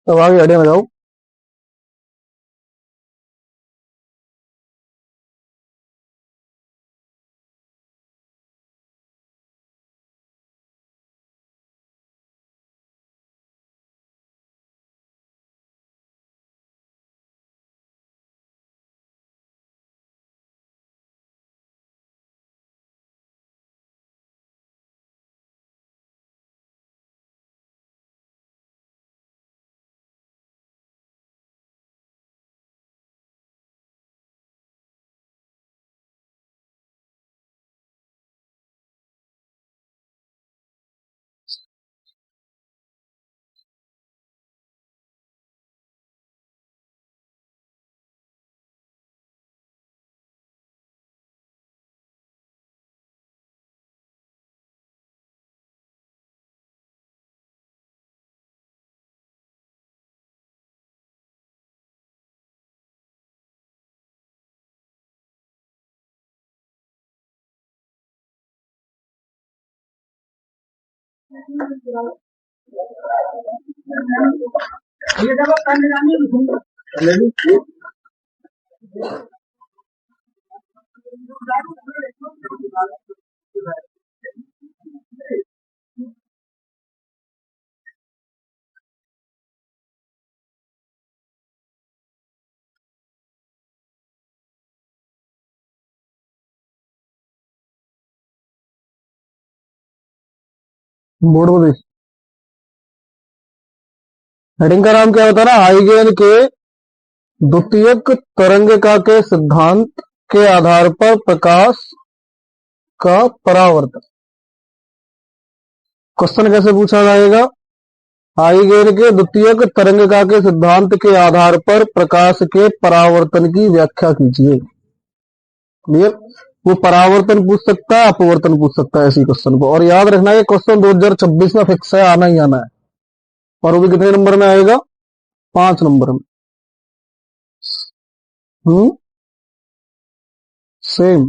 तो आगे आइडिया में जाओ। बोर्ड में देख। हेडिंग का नाम क्या होता है ना, हाइगेन के द्वितीयक तरंगिका के सिद्धांत के आधार पर प्रकाश का परावर्तन। क्वेश्चन कैसे पूछा जाएगा? हाइगेन के द्वितीयक तरंगिका के सिद्धांत के आधार पर प्रकाश के परावर्तन की व्याख्या कीजिए। क्लियर? वो परावर्तन पूछ सकता है, अपवर्तन पूछ सकता है इसी क्वेश्चन को। और याद रखना है क्वेश्चन 2026 में फिक्स है, आना ही आना है। और वो भी कितने नंबर में आएगा? 5 नंबर में। सेम।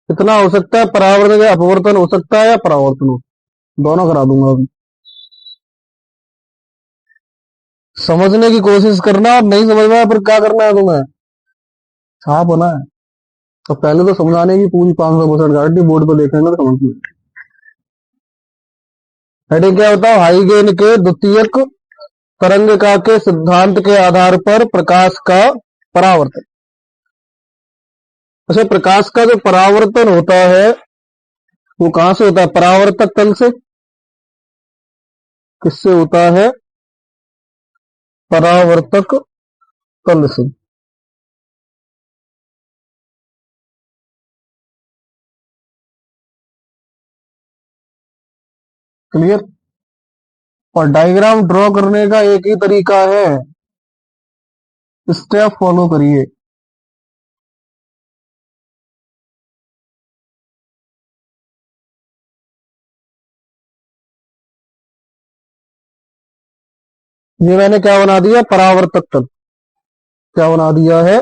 कितना हो सकता है परावर्तन या अपवर्तन? हो सकता है या परावर्तन हो, दोनों करा दूंगा अभी। समझने की कोशिश करना, और नहीं समझ में आया फिर क्या करना है तुम्हें? छाप होना है। तो पहले तो समझाने की पूरी 500% गारंटी, बोर्ड पर देखेंगे तो समझ में। हेडिंग क्या होता है? हाइगेन के द्वितीयक तरंगिका के सिद्धांत के आधार पर प्रकाश का परावर्तन। अच्छा, प्रकाश का जो परावर्तन होता है वो कहां से होता है? परावर्तक तल से। किससे होता है? परावर्तक तल से। क्लियर? और डायग्राम ड्रॉ करने का एक ही तरीका है, स्टेप फॉलो करिए। ये मैंने क्या बना दिया? परावर्तक तल। क्या बना दिया है?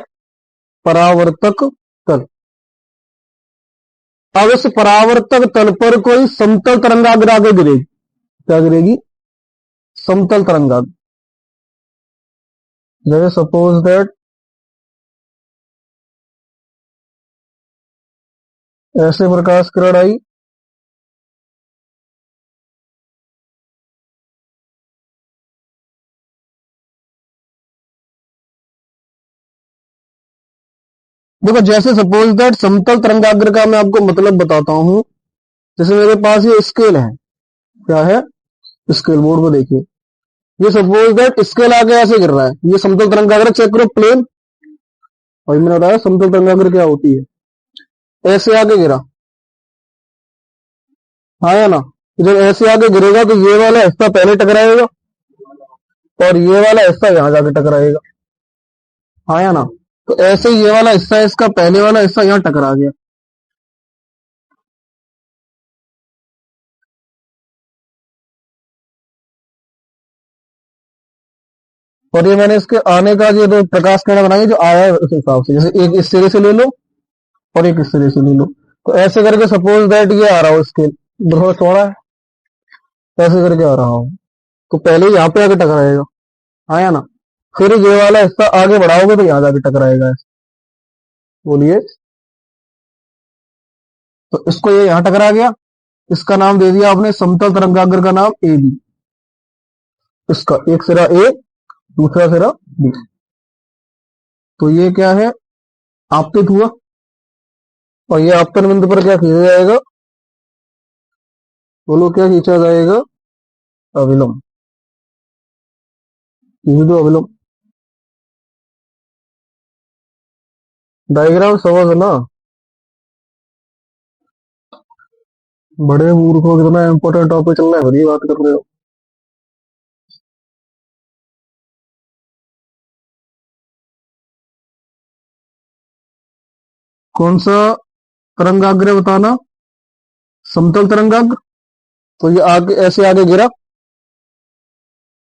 परावर्तक तल। अब इस परावर्तक तल पर कोई समतल तरंगाग्र आगे गिरेगी। क्या गिरेगी? समतल तरंगाग्र। जैसे सपोज दैट ऐसे प्रकाश किरण आई, देखो जैसे सपोज दैट समतल तरंगाग्र का मैं आपको मतलब बताता हूं। जैसे मेरे पास ये स्केल है। क्या है? स्केल। बोर्ड को देखिए। ये सपोज दैट स्केल आगे ऐसे गिर रहा है, ये समतल तरंगाग्र चेक करो, प्लेन। और मैंने बताया समतल तरंगाग्र क्या होती है। ऐसे आगे गिरा, हाँ या ना? जब ऐसे आगे गिरेगा तो ये वाला हिस्सा पहले टकराएगा और ये वाला हिस्सा यहां जाके टकराएगा, हाँ या ना? तो ऐसे ही ये वाला हिस्सा है, इसका पहले वाला हिस्सा यहां टकरा गया। और ये मैंने इसके आने का जो तो प्रकाश किरण बनाई है, जो आया है उस हिसाब से। जैसे एक इस सिरे से ले लो और एक इस सिरे से ले लो। तो ऐसे करके सपोज दैट ये आ रहा हो, स्केल थोड़ा चौड़ा है, ऐसे करके आ रहा हो, तो पहले यहाँ पे आके टकराएगा। आया ना। फिर ये वाला हिस्सा आगे बढ़ाओगे तो यहां जाके टकराएगा। बोलिए। तो इसको ये यहां टकरा गया, इसका नाम दे दिया आपने समतल तरंगाग्र का नाम ए बी। इसका एक सिरा ए, दूसरा सिरा बी। तो ये क्या है, आपतित हुआ। और ये आपतन बिंदु पर क्या खींचा जाएगा, बोलो क्या खींचा जाएगा, अविलंब। खींच दो अविलंब। डायग्राम समझ ना, बड़े मूर्खों कितना इंपॉर्टेंट टॉपिक चल रहा है, बड़ी बात कर रहे हो। कौन सा तरंगाग्र बताना, समतल तरंगाग्र। तो ये आगे ऐसे आगे गिरा,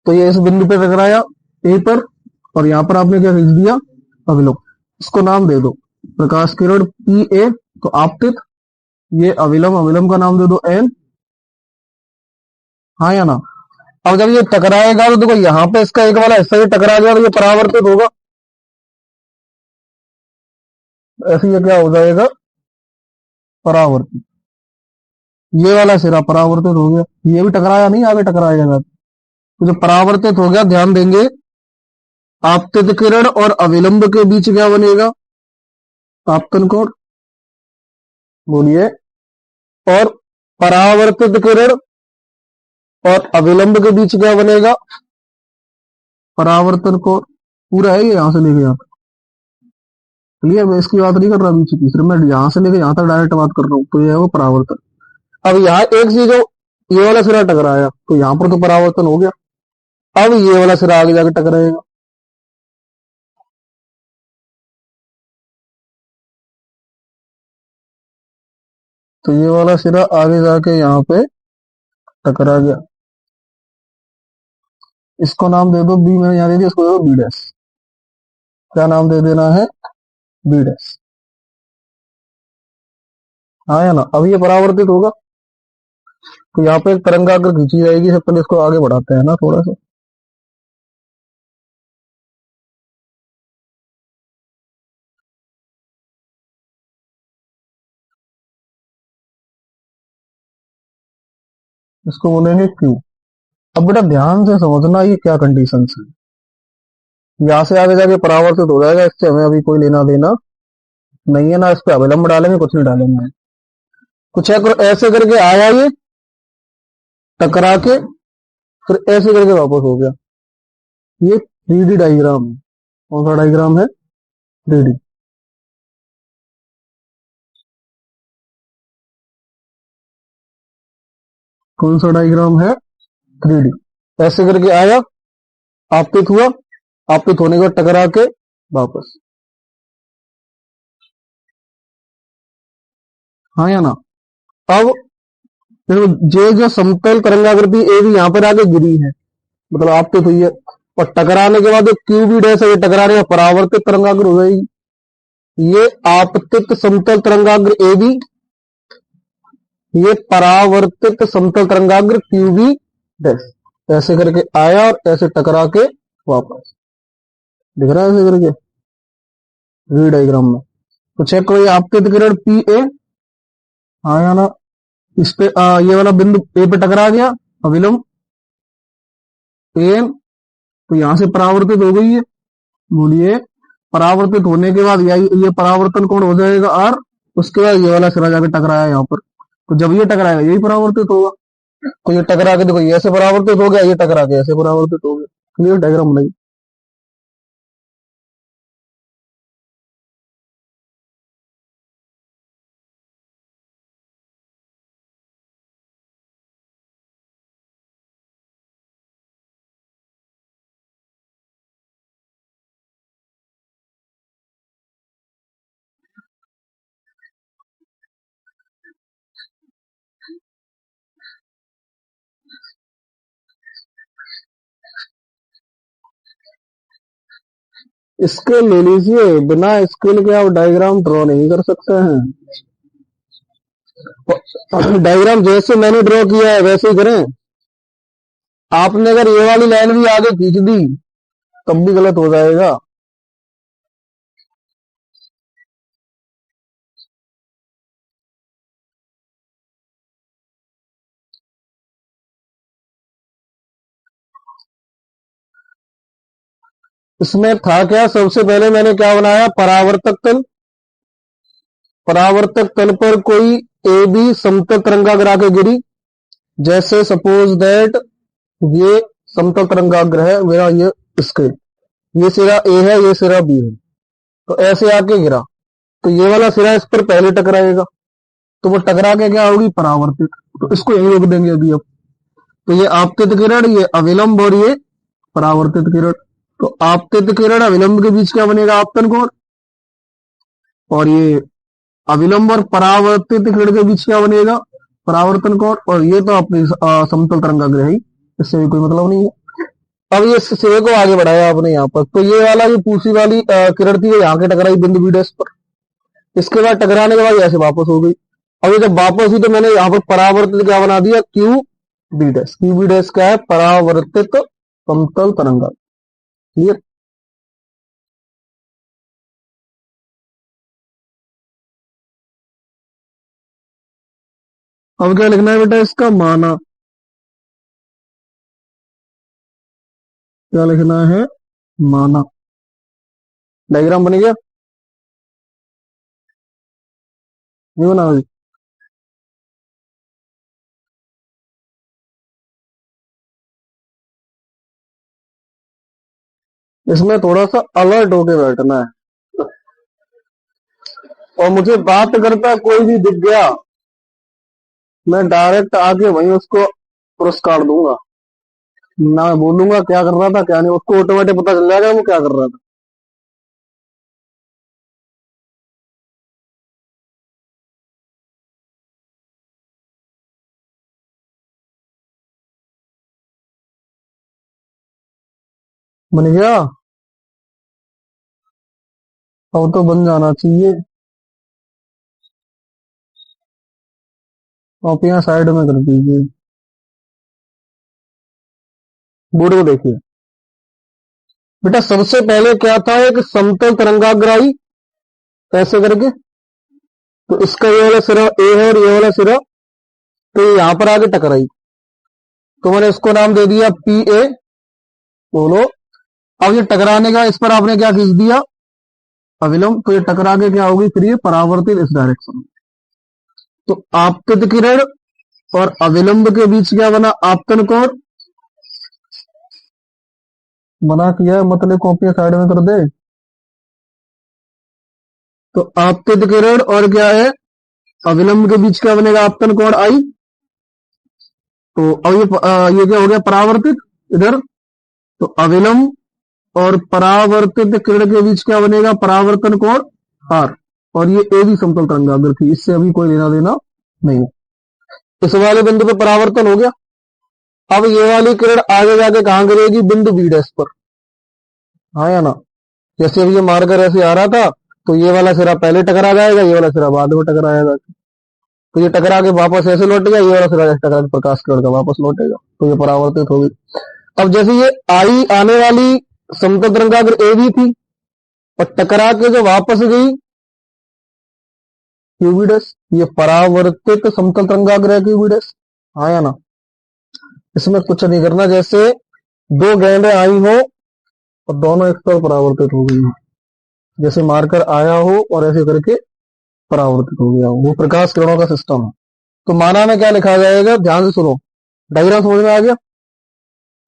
तो ये इस बिंदु पे टकराया ए पर, और यहां पर आपने क्या खींच दिया, अविलोम। इसको नाम दे दो प्रकाश किरण पी ए, तो आपतित। ये अविलंब, अविलंब का नाम दे दो एन। हाँ या ना। अब जब ये टकराएगा तो देखो यहां पे इसका एक वाला हिस्सा ये टकरा गया तो ये परावर्तित होगा, ऐसे ये क्या हो जाएगा, परावर्तित। ये वाला सिरा परावर्तित हो गया, ये भी टकराया नहीं, आगे टकराएगा। तो जो परावर्तित हो गया, ध्यान देंगे, आपतित किरण और अविलंब के बीच क्या बनेगा, आपतन कोण। बोलिए। और परावर्तित किरण और अविलंब के बीच क्या बनेगा, परावर्तन कोण। पूरा है ये, यहां से लेके यहां तक क्लियर। मैं इसकी बात नहीं कर रहा बीच की, सिर्फ मैं यहां से लेके यहां तक डायरेक्ट बात कर रहा हूं। तो ये है वो परावर्तन। अब यहाँ एक चीज हो, ये वाला सिरा टकराया तो यहां पर तो परावर्तन हो गया। अब ये वाला सिरा आगे जाके टकराएगा, तो ये वाला सिरा आगे जाके यहाँ पे टकरा गया। इसको नाम दे दो बी, मैंने यहाँ दे दिया, इसको दे दो बी डैश। क्या नाम दे देना है, बी डैश। हाँ या ना। अब ये परावर्तित होगा, तो यहाँ पे एक तरंगाग्र खींची जाएगी। सबसे पहले इसको आगे बढ़ाते हैं ना थोड़ा सा। इसको बोलेंगे क्यू। अब बेटा ध्यान से समझना ये क्या कंडीशन है। यहाँ से आगे जाके परावर्तित हो जाएगा, इससे हमें अभी कोई लेना देना नहीं है ना। इस पे अविलंब डालेंगे, कुछ नहीं डालेंगे। कुछ है ऐसे करके आया ये टकरा के, फिर ऐसे करके वापस हो गया। ये 3D डायग्राम है। कौन सा डायग्राम है, 3D। कौन सा डायग्राम है, 3D। ऐसे करके आया, आपतित हुआ, आपतित होने के बाद टकरा के वापस। हाँ या ना। अब देखो, ये जो समतल तरंगाकृति ए भी यहाँ पर आके गिरी है, मतलब आपतित हुई है, और टकराने के बाद क्यू भी डैश है, ये टकराने का परावर्तित तरंगाग्र हो जाएगी। ये आपतित समतल तरंगाग्र ए बी, ये परावर्तित समतल तरंगाग्र क्यू बी डैश। ऐसे करके आया और ऐसे टकरा के वापस। दिख रहा है ऐसे करके वी डायग्राम में। तो चेक करो, ये आपतित किरण पी ए आया ना, इस पे ये वाला बिंदु ए पे टकरा गया, अविलंब एन, तो यहां से परावर्तित हो गई है। बोलिए। परावर्तित होने के बाद ये परावर्तन कोण हो जाएगा आर। उसके बाद ये वाला सिरा जाके टकराया यहाँ पर, तो जब ये टकराएगा यही परावर्तित होगा। तो ये टकरा के देखो, ये ऐसे परावर्तित हो गया, ये टकरा के ऐसे परावर्तित हो गया। क्लियर डायग्राम बनाई। स्केल ले लीजिए, बिना स्केल के आप डायग्राम ड्रॉ नहीं कर सकते हैं। डायग्राम जैसे मैंने ड्रॉ किया है वैसे ही करें। आपने अगर ये वाली लाइन भी आगे खींच दी तब भी गलत हो जाएगा। इसमें था क्या, सबसे पहले मैंने क्या बनाया, परावर्तक तल। परावर्तक तल पर कोई ए बी समतल तरंगाग्र आके गिरी, जैसे सपोज दैट ये समतल तरंगाग्र है मेरा, ये स्केल, ये सिरा ए है, ये सिरा बी है, तो ऐसे आके गिरा, तो ये वाला सिरा इस पर पहले टकराएगा, तो वो टकरा के क्या होगी, परावर्तित। तो इसको यही रोक देंगे अभी अब। तो ये आपतित किरण, ये अविलंब, और ये परावर्तित किरण। तो आपतित किरण अविलंब के बीच क्या बनेगा, आपतन कोण। और ये अविलंब और परावर्तित किरण के बीच क्या बनेगा, परावर्तन कोण। और ये तो अपनी समतल तरंगाग्र है ही, इससे भी कोई मतलब नहीं है। अब ये सिरे को आगे बढ़ाया आपने यहाँ पर, तो ये वाला जो पूसी वाली किरण थी, ये यहाँ के टकराई बिंदु बी डैश पर। इसके बाद टकराने के बाद ऐसे वापस हो गई। अब ये जब वापस हुई तो मैंने यहाँ पर परावर्तित क्या बना दिया, Q B dash. Q B dash क्या है, परावर्तित समतल तरंगा। क्लियर। अब क्या लिखना है बेटा, इसका माना। क्या लिखना है, माना। डायग्राम बन गया, नहीं बना अभी? इसमें थोड़ा सा अलर्ट होके बैठना है, और मुझे बात करता कोई भी दिख गया, मैं डायरेक्ट आके वहीं उसको पुरस्कार दूंगा। ना मैं बोलूंगा क्या कर रहा था क्या नहीं, उसको ऑटोमेटिक पता चल जाएगा वो क्या कर रहा था। बन गया, अब तो बन जाना चाहिए। आप यहाँ साइड में कर दीजिए, बोर्ड को देखिए। बेटा सबसे पहले क्या था, एक समतल तरंगाग्र आई ऐसे करके, तो इसका ये वाला सिरा ए है और ये वाला सिरा, तो ये यहां पर आके टकराई, तो मैंने इसको नाम दे दिया पी ए। बोलो, अब ये टकराने का इस पर आपने क्या खींच दिया, अविलंब, तो ये टकरा के क्या होगी, फिर ये परावर्तित इस डायरेक्शन में। तो आपतित किरण और अविलंब के बीच क्या बना, आपतन कोण बना, किया है, मतलब कॉपी साइड में कर दे। तो आपतित किरण और क्या है, अविलंब के बीच क्या बनेगा, आपतन कोण आई। तो अब ये क्या हो गया, परावर्तित इधर। तो अविलंब और परावर्तित किरण के बीच क्या बनेगा, परावर्तन कोण आर। और ये ए भी समतल तरंगाग्र थी, इससे अभी कोई लेना देना नहीं। इस वाले बिंदु पे परावर्तन हो गया। अब ये वाली किरण आगे जाके कहां गिरेगी, बिंदु बी डैश पर। हाँ या ना। जैसे अभी ये मार्कर ऐसे आ रहा था, तो ये वाला सिरा पहले टकरा जाएगा, ये वाला सिरा बाद में टकराएगा। तो ये टकरा के वापस ऐसे लौटेगा, ये वाला सिरा टकरा के प्रकाश किरण का वापस लौटेगा, तो ये परावर्तित होगी। अब जैसे ये आई आने वाली समतल तरंगाग्र ए भी थी, और टकरा के जो वापस गई क्यूबिडस, ये परावर्तित समतल तरंगाग्र है क्यूबिडस। हाँ या ना। इसमें कुछ नहीं करना, जैसे दो गेंदें आई हो और दोनों एक साथ परावर्तित हो गई हो, जैसे मार्कर आया हो और ऐसे करके परावर्तित हो गया हो, वो प्रकाश किरणों का सिस्टम है। तो माना में क्या लिखा जाएगा, ध्यान से सुनो, डायग्राम समझ में आ गया।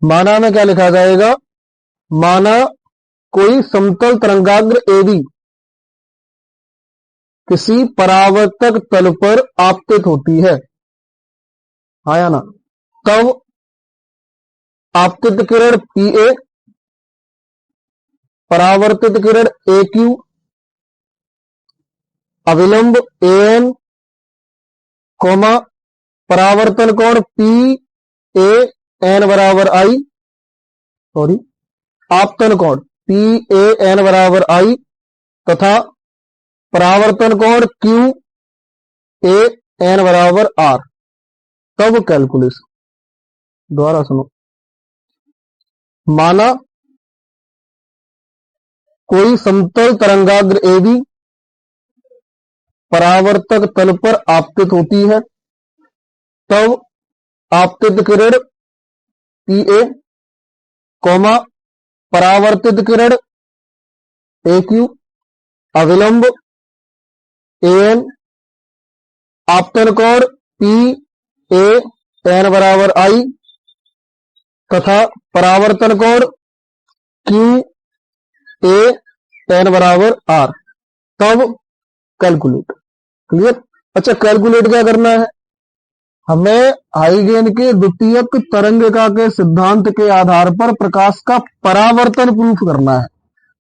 माना में क्या लिखा जाएगा, माना कोई समतल तरंगाग्र एबी किसी परावर्तक तल पर आपतित होती है, आया ना, तब आपतित किरण पी ए, परावर्तित किरण ए क्यू, अविलंब ए एन, कोमा परावर्तन कोण पी ए एन बराबर आई, सॉरी आपतन कोण पी ए एन बराबर आई, तथा परावर्तन कोण क्यू ए एन बराबर आर। तब कैलकुलेशन, दोबारा सुनो। माना कोई समतल तरंगाग्र एबी परावर्तक तल पर आपतित होती है, तब आपतित किरण पीए, परावर्तित किरण एक्यू, अविलंब एन, आपतन कोण पी ए एन बराबर आई तथा परावर्तन कोण क्यू ए एन बराबर आर, तब कैलकुलेट। क्लियर। अच्छा, कैलकुलेट क्या करना है, हमें हाइगेन के द्वितीयक तरंगिका के सिद्धांत के आधार पर प्रकाश का परावर्तन प्रूफ करना है।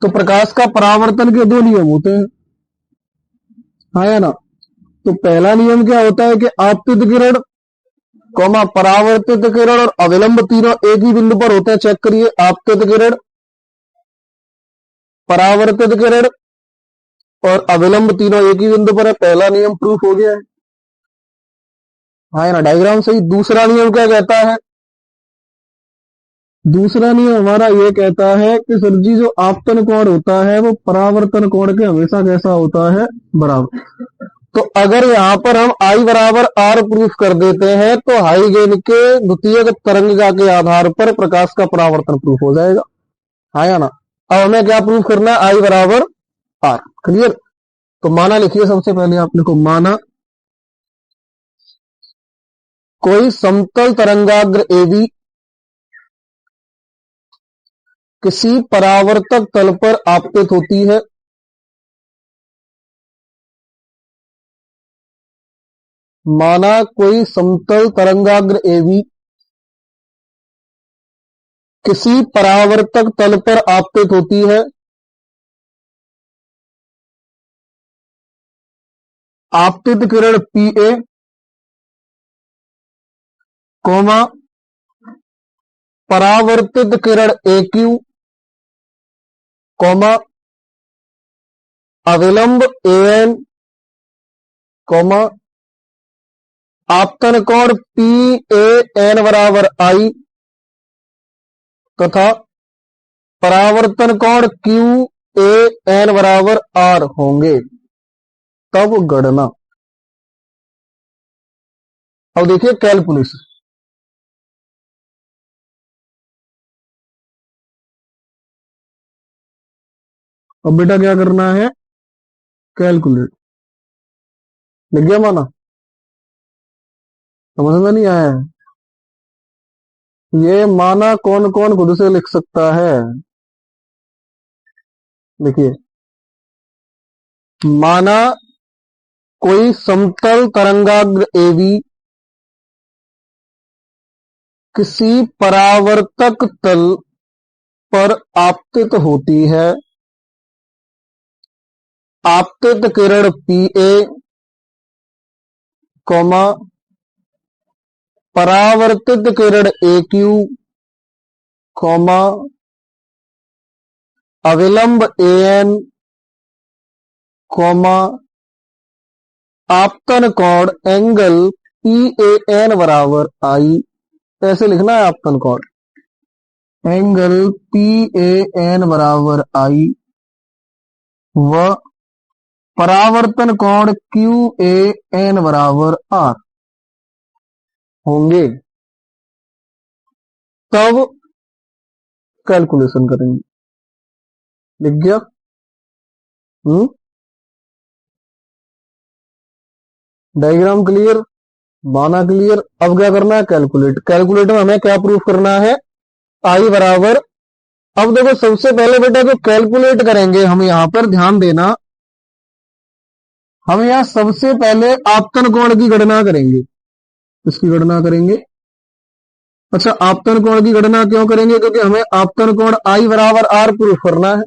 तो प्रकाश का परावर्तन के दो नियम होते हैं, हाँ या ना। तो पहला नियम क्या होता है कि आपतित किरण परावर्तित किरण और अविलंब तीनों एक ही बिंदु पर होते हैं। चेक करिए, आपतित किरण, परावर्तित किरण और अविलंब तीनों एक ही बिंदु पर है। पहला नियम प्रूफ हो गया है, हाँ ना। डायग्राम सही। दूसरा नियम क्या कहता है, दूसरा नियम हमारा ये कहता है कि सर जी जो आपतन कोण होता है वो परावर्तन कोण के हमेशा कैसा होता है, बराबर। तो अगर यहां पर हम I बराबर R प्रूफ कर देते हैं तो हाइगेन के द्वितीयक तरंगिका के आधार पर प्रकाश का परावर्तन प्रूफ हो जाएगा, हाँ या ना। अब हमें क्या प्रूफ करना है, I बराबर R। क्लियर। तो माना लिखिए, सबसे पहले आपने को माना कोई समतल तरंगाग्र AB किसी परावर्तक तल पर आपतित होती है, माना कोई समतल तरंगाग्र AB किसी परावर्तक तल पर आपतित होती है, आपतित किरण PA, परावर्तित किरण AQ, अविलंब AN, आपतन कोण PAN बराबर I तथा परावर्तन कोण QAN बराबर R होंगे, तब गणना। अब देखिए कैलकुलेशन। अब बेटा क्या करना है, कैलकुलेट। लिख गया माना, समझ में नहीं आया है? ये माना कौन कौन खुद से लिख सकता है, देखिए। माना कोई समतल तरंगाग्र AB किसी परावर्तक तल पर आपतित होती है, आपतित किरण PA, परावर्तित किरण AQ, अविलंब AN, आपतन कोण एंगल PAN बराबर I। ऐसे लिखना है, आपतन कोण एंगल PAN बराबर I व परावर्तन कोण QAN बराबर R होंगे, तब कैलकुलेशन करेंगे। लिख गया? डायग्राम क्लियर, माना क्लियर। अब क्या करना है, कैलकुलेट। कैलकुलेट में हमें क्या प्रूफ करना है, I बराबर। अब देखो सबसे पहले बेटा जो कैलकुलेट करेंगे हम यहां पर ध्यान देना, हम यहां सबसे पहले आपतन कोण की गणना करेंगे। इसकी गणना करेंगे। अच्छा, आपतन कोण की गणना क्यों करेंगे, क्योंकि हमें आपतन कोण I बराबर R प्रूफ करना है,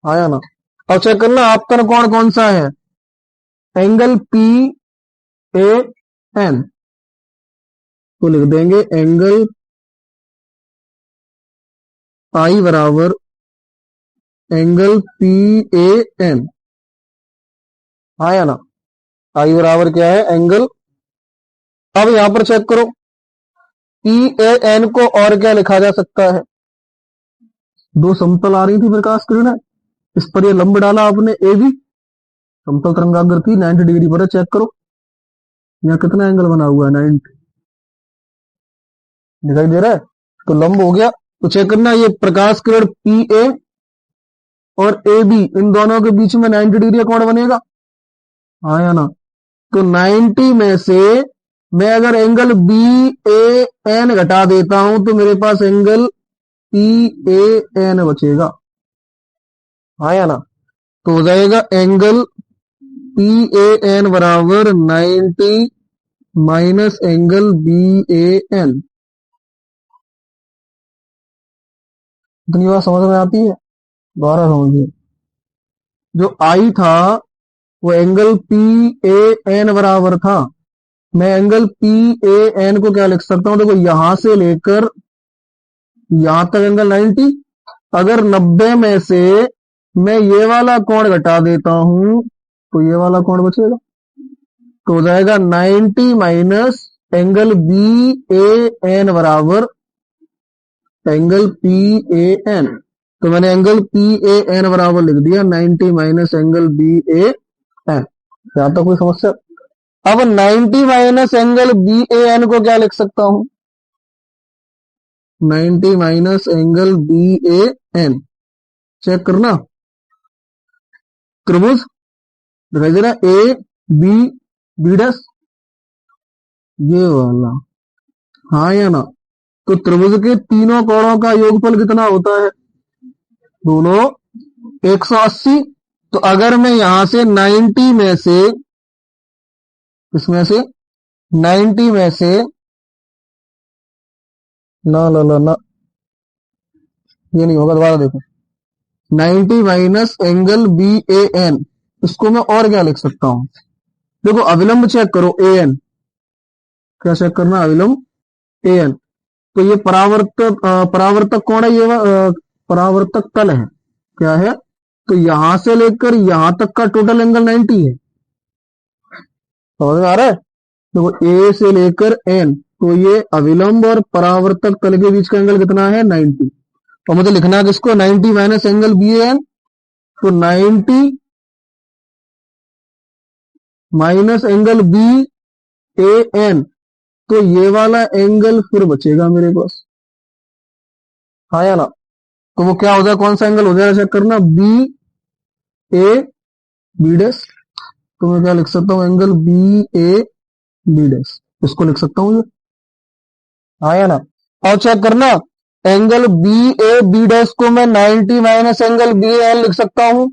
आया ना। अब चेक करना आपतन कोण कौन सा है, एंगल PAN। तो लिख देंगे एंगल I बराबर एंगल PAN, आया ना। I बराबर क्या है, एंगल। अब यहां पर चेक करो, PAN को और क्या लिखा जा सकता है, दो समतल आ रही थी प्रकाश किरण, इस पर ये लंब डाला आपने ए बी, समतल तरंगाग्र 90 डिग्री पर है, चेक करो यहाँ कितना एंगल बना हुआ है 90, दिखाई दे रहा है। तो लंब हो गया। तो चेक करना ये प्रकाश किरण पी ए और ए बी इन दोनों के बीच में 90 डिग्री का कोण बनेगा, हाँ या ना। तो 90 में से मैं अगर एंगल बी ए एन घटा देता हूं तो मेरे पास एंगल पी ए एन बचेगा, हाँ या ना। तो हो जाएगा एंगल पी ए एन बराबर 90 minus angle B A N. इतनी बात समझ में आती है, दोबारा समझिए। जो आई था वो एंगल पी ए एन बराबर था। मैं एंगल पी ए एन को क्या लिख सकता हूं, देखो यहां से लेकर यहां तक एंगल 90, अगर 90 में से मैं ये वाला कोण घटा देता हूं तो ये वाला कोण बचेगा। तो हो जाएगा 90 minus angle B A N बराबर एंगल पी ए एन। तो मैंने एंगल पी ए एन बराबर लिख दिया 90 minus angle B A N. यहां तक कोई समस्या? अब 90 minus angle B A N को क्या लिख सकता हूं, 90 minus angle B A N, check करना। त्रिभुज दिखाई दे रहा ए बी बी डैश, ये वाला, हाँ या ना। तो त्रिभुज के तीनों कोणों का योगफल कितना होता है, दोनों 180। तो अगर मैं यहां से 90 में से, इसमें से 90 में से ना ला ला ना, ये नहीं होगा, दोबारा देखो। 90 minus angle B A N, इसको मैं और क्या लिख सकता हूं, देखो अविलंब चेक करो ए एन, क्या चेक करना, अविलंब ए एन। तो ये परावर्तक कौन है, ये परावर्तक तल है, क्या है। तो यहां से लेकर यहां तक का टोटल एंगल 90 है, समझ में आ रहा है। देखो ए से लेकर एन, तो ये अविलंब और परावर्तक तल के बीच का एंगल कितना है 90। और मुझे लिखना है किसको, 90 माइनस एंगल बी एन। तो 90 minus angle B A N, तो ये वाला एंगल फिर बचेगा मेरे पास, हाँ या ना। तो वो क्या हो जाएगा, कौन सा एंगल हो जाएगा, चेक करना, बी ए बी डैश। तो मैं क्या लिख सकता हूं, angle B A B dash, इसको लिख सकता हूं ये, हाँ या ना। और चेक करना, angle B A B dash को मैं 90 minus angle B A N लिख सकता हूं।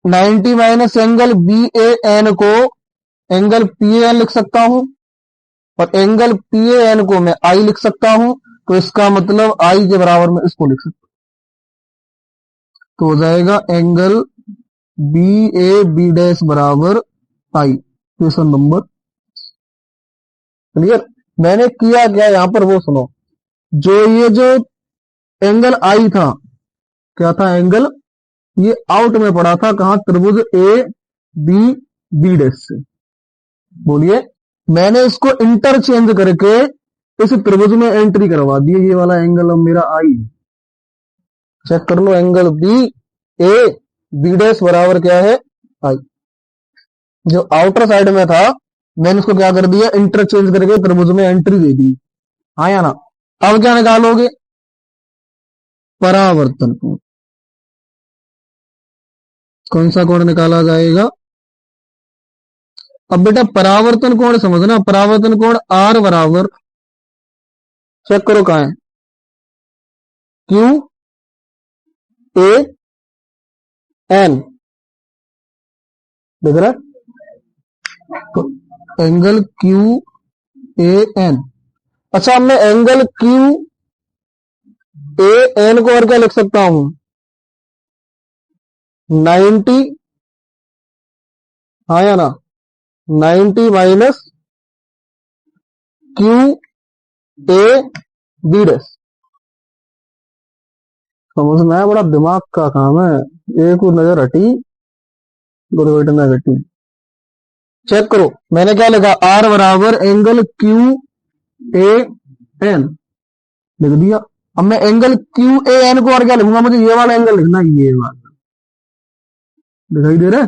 90 minus angle B A N को एंगल पी ए एन लिख सकता हूं, और एंगल पी ए एन को मैं आई लिख सकता हूं। तो इसका मतलब आई के बराबर में इसको लिख सकता हूं। तो हो जाएगा angle B A B dash बराबर आई, क्वेश्चन नंबर क्लियर। मैंने किया क्या यहां पर वो सुनो, जो एंगल आई था, क्या था एंगल, ये आउट में पड़ा था, कहां, त्रिभुज ए बी बी डैश से, बोलिए। मैंने इसको इंटरचेंज करके इस त्रिभुज में एंट्री करवा दी, ये वाला एंगल अब मेरा आई, चेक कर लो, angle B A B dash बराबर क्या है, आई। जो आउटर साइड में था मैंने उसको क्या कर दिया, इंटरचेंज करके त्रिभुज में एंट्री दे दी, हाँ या ना। अब क्या निकालोगे, परावर्तन कोण। कौन सा कोण निकाला जाएगा, अब बेटा परावर्तन कोण समझना, परावर्तन कोण आर बराबर, चेक करो कहां है, क्यू ए एन, देख रहा है, तो एंगल क्यू ए एन। अच्छा मैं एंगल क्यू ए एन को और क्या लिख सकता हूं, 90, हाँ या ना, 90 minus Q A B dash. समझ में आया, बड़ा दिमाग का काम है, एक नजर हटी दुर्घटना घटी। चेक करो मैंने क्या लिखा, आर बराबर एंगल क्यू ए एन लिख दिया। अब मैं एंगल क्यू ए एन को और क्या लिखूंगा, मुझे ये वाला एंगल लिखना है, ये वाला दिखाई दे रहा है।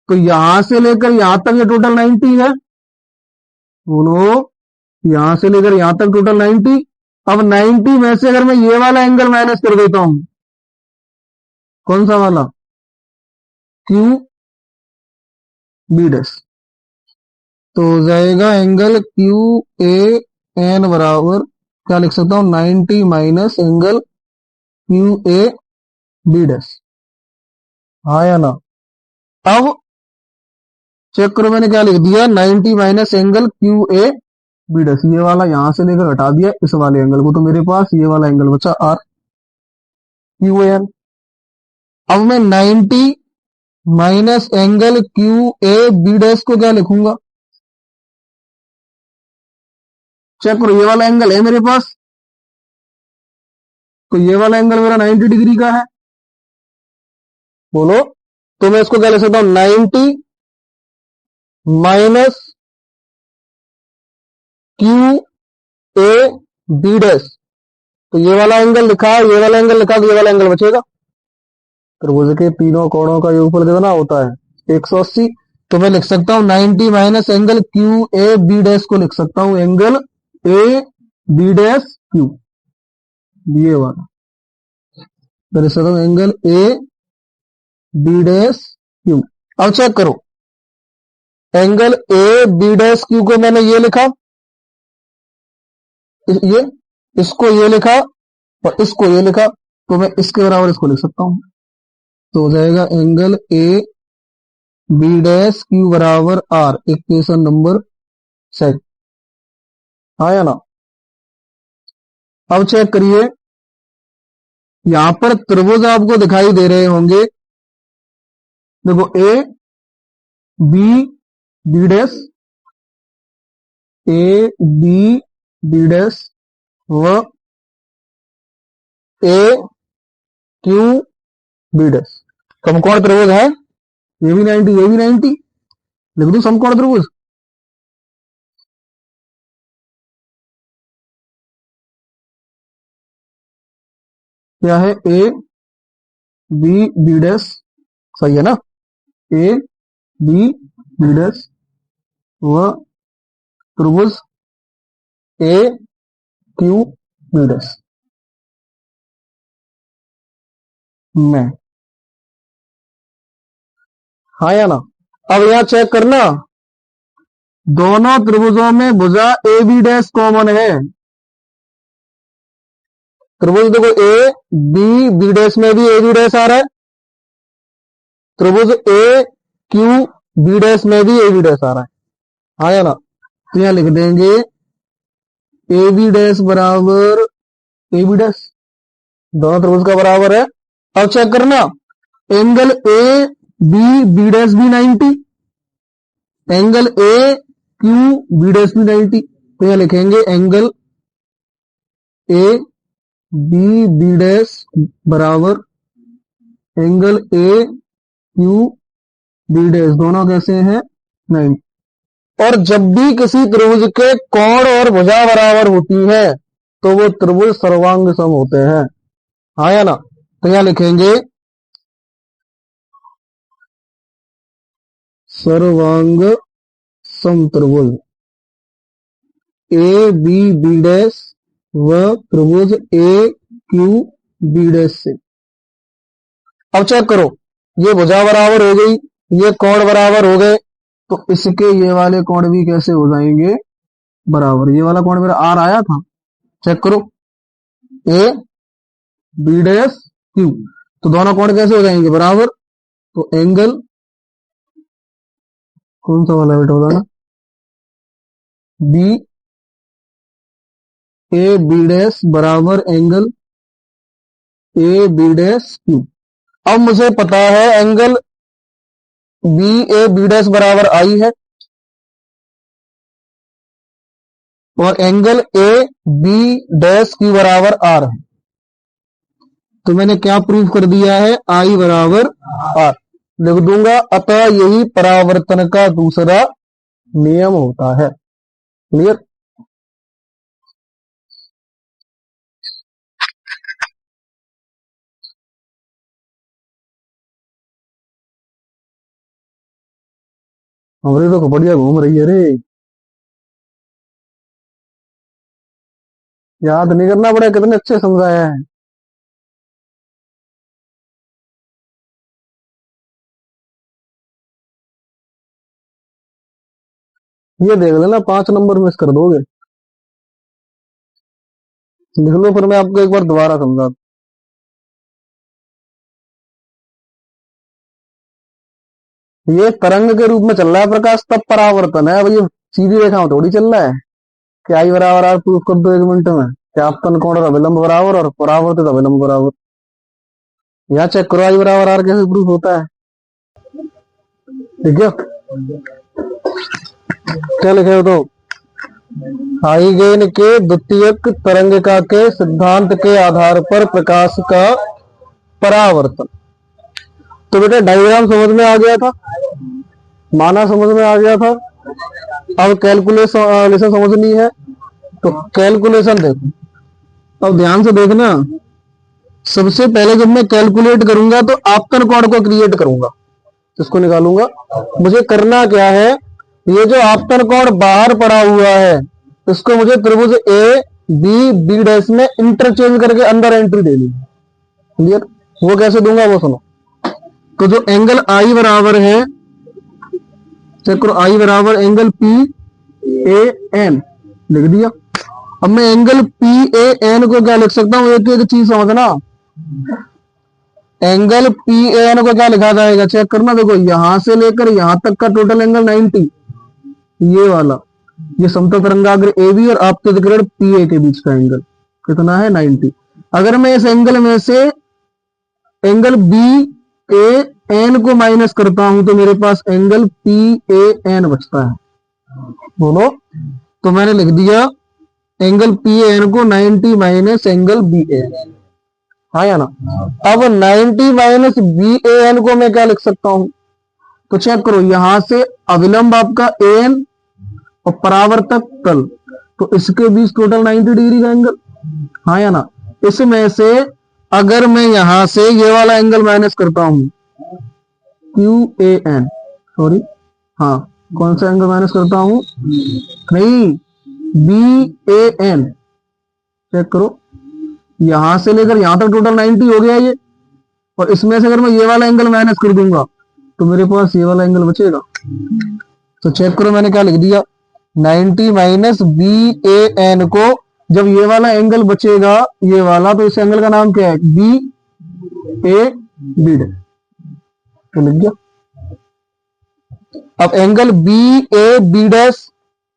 तो यहां से लेकर यहां तक ये टोटल 90 है, बोलो, यहां से लेकर यहां तक टोटल 90। अब 90 में से अगर मैं ये वाला एंगल माइनस कर देता हूं, कौन सा वाला, क्यू बी डैश, तो हो जाएगा एंगल क्यू ए एन बराबर क्या लिख सकता हूं, 90 minus angle Q A B dash. हाँ या ना। अब चेक करो मैंने क्या लिख दिया, 90 minus angle Q A B dash, ये वाला यहां से लेकर हटा दिया इस वाले एंगल को, तो मेरे पास ये वाला एंगल बचा आर क्यू एन। अब मैं 90 minus angle Q A B dash को क्या लिखूंगा, चेक करो, ये वाला एंगल है मेरे पास, तो ये वाला एंगल मेरा 90 डिग्री का है, बोलो, तो मैं इसको क्या लिख सकता हूं, 90 minus Q A B dash, तो ये वाला एंगल लिखा, ये वाला एंगल लिखा, तो ये वाला एंगल बचेगा। त्रिभुज के तीनों कोणों का योगफल कितना होता है, 180। तो मैं लिख सकता हूं 90 minus angle Q A B dash को लिख सकता हूं angle A B dash Q, ये वाला, तो लिख सकता हूं angle A B dash Q. अब चेक करो, angle A B dash Q को मैंने ये लिखा, ये, इसको ये लिखा और इसको ये लिखा, तो मैं इसके बराबर इसको लिख सकता हूं, तो हो जाएगा angle A B dash Q बराबर आर, इक्वेशन नंबर 7। आया ना। अब चेक करिए, यहां पर त्रिभुज आपको दिखाई दे रहे होंगे, देखो A B B dash, A B B dash व ए क्यू बी डैश समकोण त्रिभुज है, ये भी 90 ये भी 90, लिख दू समकोण त्रिभुज। क्या है, ए बी बी डैश, सही है ना, ए बी बी डैश व त्रिभुज ए क्यू बी डैश में, हाँ या ना। अब यहां चेक करना, दोनों त्रिभुजों में भुजा ए बी डैश कॉमन है, त्रिभुज देखो ए बी बी डैश में भी ए बी डैश आ रहा है, त्रिभुज ए क्यू बी डैश में भी ए बी डैश आ रहा है, हाँ या ना। तो यहां लिख देंगे ए बी डैश बराबर ए बी डैश, दोनों त्रिभुज का बराबर है। अब चेक करना, angle A B B dash भी 90, angle A Q B dash भी 90, तो यहां लिखेंगे angle A B B dash बराबर angle A Q B dash, दोनों कैसे हैं, 90। और जब भी किसी त्रिभुज के कोण और भुजा बराबर होती है तो वो त्रिभुज सर्वांग सम होते हैं, हाँ या ना। तो यहां लिखेंगे सर्वांग सम त्रिभुज ए बी बी डैश व त्रिभुज ए क्यू बी डैश से। अब चेक करो, ये भुजा बराबर हो गई, ये कोण बराबर हो गए, तो इसके ये वाले कोण भी कैसे हो जाएंगे बराबर, ये वाला कोण मेरा आर आया था, चेक करो, ए बी डैश क्यू, तो दोनों कोण कैसे हो जाएंगे बराबर, तो एंगल कौन सा वाला बेटा होगा ना, बी ए बी डैश बराबर angle A B dash Q. अब मुझे पता है angle B A B dash बराबर आई है और angle A B dash Q बराबर आर है, तो मैंने क्या प्रूव कर दिया है, आई बराबर आर लिख दूंगा, अतः यही परावर्तन का दूसरा नियम होता है। क्लियर। हमारी तो बढ़िया घूम रही है रे। याद नहीं करना पड़ेगा, कितने अच्छे समझाया है। ये देख लेना, 5 नंबर मिस कर दोगे। लिख लो, फिर मैं आपको एक बार दोबारा समझा। ये तरंग के रूप में चल रहा है प्रकाश, तब परावर्तन है। अब ये सीधी रेखा में थोड़ी चल रहा है कि आई बराबर आर प्रूफ कर दो 1 मिनट में, कि आपतन कोण और अविलंब बराबर और परावर्तित अविलंब बराबर। यहाँ चेक करो आई बराबर आर कैसे प्रूफ होता है। ठीक है, क्या लिखे हो तो, हाइगेन के द्वितीयक तरंगिका के सिद्धांत के आधार पर प्रकाश का परावर्तन। तो बेटा डायग्राम समझ में आ गया था, माना समझ में आ गया था। अब कैलकुलेशन समझनी है, तो कैलकुलेशन देखो। अब ध्यान से देखना, सबसे पहले जब मैं कैलकुलेट करूंगा तो आपतन कोण को क्रिएट करूंगा, इसको निकालूंगा। मुझे करना क्या है, ये जो आपतन कोण बाहर पड़ा हुआ है इसको मुझे त्रिभुज ए बी बी डैश में इंटरचेंज करके अंदर एंट्री देनी है। क्लियर? वो कैसे दूंगा वो सुनो। तो जो एंगल आई बराबर है, चेक करो, आई बराबर एंगल पी ए एन लिख दिया। अब मैं एंगल पी ए एन को क्या लिख सकता हूं, एक एक चीज समझना। एंगल पी ए एन को क्या लिखा जाएगा, चेक करना। देखो यहां से लेकर यहां तक का टोटल एंगल 90, ये वाला, ये समतल तरंगाग्र ए बी और आपतित किरण पी ए के बीच का एंगल कितना है, 90। अगर मैं इस एंगल में से एंगल बी ए एन को माइनस करता हूं तो मेरे पास एंगल पी ए एन बचता है। बोलो, तो मैंने लिख दिया एंगल पी ए एन को 90 minus angle B A N, हाँ या ना। अब 90 माइनस बी ए एन को मैं क्या लिख सकता हूं, तो चेक करो, यहां से अविलंब आपका ए एन और परावर्तक तल, तो इसके बीच टोटल 90 डिग्री का एंगल, हाँ या ना। इसमें से अगर मैं यहां से ये वाला एंगल माइनस करता हूं, क्यू ए एन, सॉरी, हाँ, कौन सा एंगल माइनस करता हूं, नहीं, बी ए एन, चेक करो, यहां से लेकर यहां तक टोटल 90 हो गया ये, और इसमें से अगर मैं ये वाला एंगल माइनस कर दूंगा तो मेरे पास ये वाला एंगल बचेगा। तो चेक करो, मैंने क्या लिख दिया, 90 माइनस बी ए एन को, जब ये वाला एंगल बचेगा ये वाला, तो इस एंगल का नाम क्या है, बी ए बी डैश, तो लिख दिया। अब angle B A B dash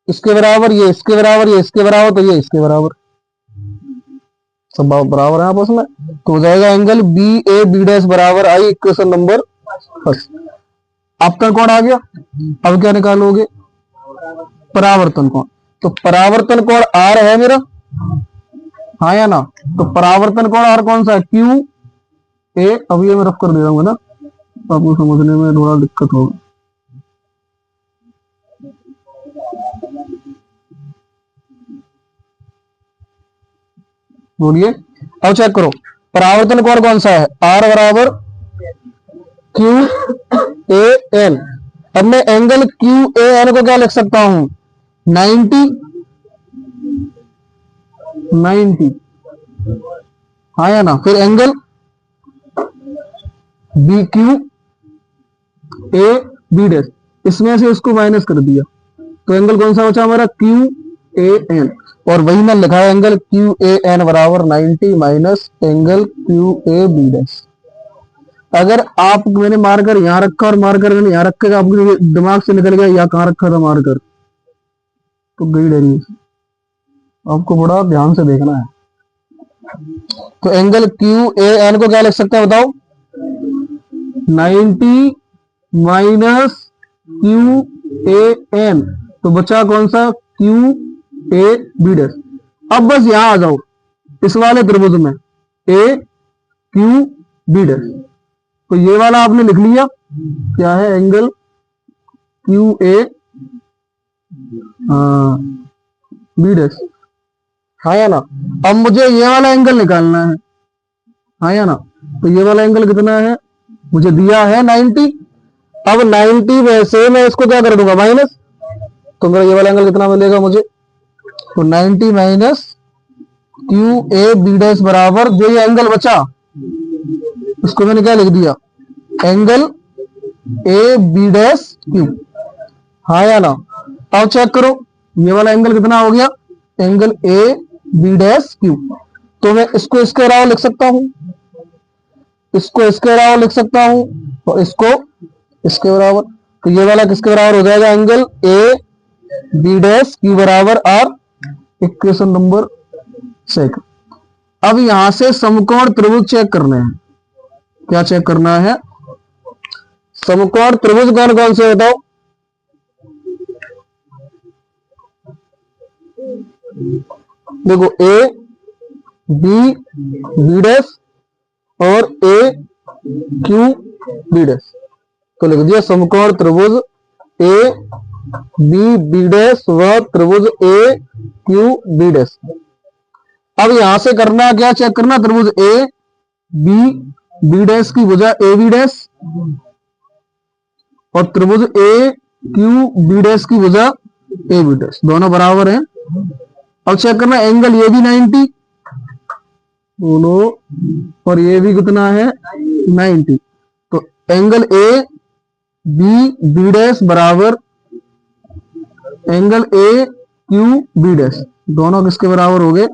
इसके बराबर, ये इसके बराबर, ये इसके बराबर, तो ये इसके बराबर, सब बराबर है आपस में, तो हो जाएगा angle B A B dash बराबर आई, इक्वेशन नंबर फर्स्ट। आपका कोण आ गया। अब क्या निकालोगे, परावर्तन कोण। तो परावर्तन कोण आर है मेरा, हाँ या ना। तो परावर्तन कोण आर कौन सा है, क्यू ए। अब ये मैं रफ कर दे रहा हूँ ना, आपको समझने में थोड़ा दिक्कत होगा। बोलिए, अब चेक करो, परावर्तन कोण कौन सा है, आर बराबर क्यू ए एन। अब मैं एंगल क्यू ए एन को क्या लिख सकता हूं, 90 90, हाँ या ना। फिर angle B Q A B dash, इसमें से इसको माइनस कर दिया, तो एंगल कौन सा बचा हमारा, क्यू ए एन। और वही मैंने लिखा है एंगल क्यू ए एन बराबर 90 minus angle Q A B dash. अगर आप, मैंने मार्कर यहां रखा और मार्कर मैंने यहां रखा, आपके दिमाग से निकल गया यहाँ कहां रखा था मार्कर, तो गई डेरिवेशन। आपको बड़ा ध्यान से देखना है। तो एंगल क्यू ए एन को क्या लिख सकते हैं बताओ, 90 माइनस क्यू ए एन, तो बचा कौन सा, क्यू ए बी डैश। अब बस यहां आ जाओ, इस वाले त्रिभुज में ए क्यू बी डैश, तो ये वाला आपने लिख लिया, क्या है, angle Q A B dash, हाँ या ना। अब मुझे ये वाला एंगल निकालना है, हाँ या ना। तो ये वाला एंगल कितना है, मुझे दिया है 90, अब 90 में से मैं इसको क्या कर दूंगा माइनस, तो मेरा ये वाला एंगल कितना मिलेगा मुझे, तो 90 minus Q A B dash बराबर जो ये एंगल बचा इसको मैंने क्या लिख दिया, angle A B dash Q, हाँ या ना। अब चेक करो ये वाला एंगल कितना हो गया, angle A B dash Q. तो मैं इसको इसके अलावा लिख सकता हूं, इसको इसके अलावा लिख सकता हूं और इसको इसके बराबर। तो ये वाला किसके बराबर हो जाएगा, angle A B dash Q बराबर आर, इक्वेशन नंबर 6। अब यहां से समकोण त्रिभुज चेक करने हैं, क्या चेक करना है, समकोण त्रिभुज कौन कौन से बताओ, देखो ए बी बी डैश और ए क्यू बी डैश, तो लिख दिया समकोण त्रिभुज ए बी बी डैश व त्रिभुज ए क्यू बी डैश। अब यहां से करना क्या, चेक करना त्रिभुज ए बी बी डैश की भुजा ए बी डैश और त्रिभुज ए क्यू बी डैश की भुजा ए बी डैश, दोनों बराबर हैं। अब चेक करना एंगल ये भी 90 दोनों और ये भी कितना है 90, तो angle A B B dash बराबर angle A Q B dash, दोनों किसके बराबर हो गए,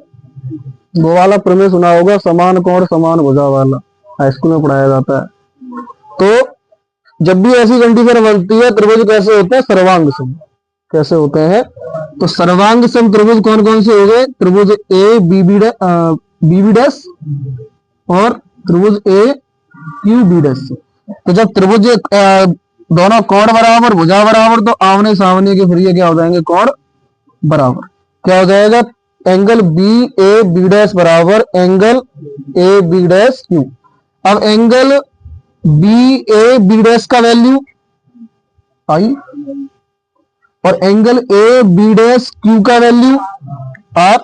वो वाला प्रमेय सुना होगा, समान कोण समान भुजा वाला, हाई स्कूल में पढ़ाया जाता है। तो जब भी ऐसी कंडीशन बनती है त्रिभुज कैसे होते हैं, सर्वांग सम, कैसे होते हैं, तो सर्वांग सम त्रिभुज कौन कौन से हो गए, त्रिभुज ए बी बी डैश और त्रिभुज ए क्यू बी डैश। तो जब त्रिभुज दोनों कोण बराबर भुजा बराबर, तो आमने सामने के फिर ये क्या हो जाएंगे, कोण बराबर, क्या हो जाएगा, angle B A B dash बराबर angle A B dash Q. अब angle B A B dash का वैल्यू आई और angle A B dash Q का वैल्यू आर,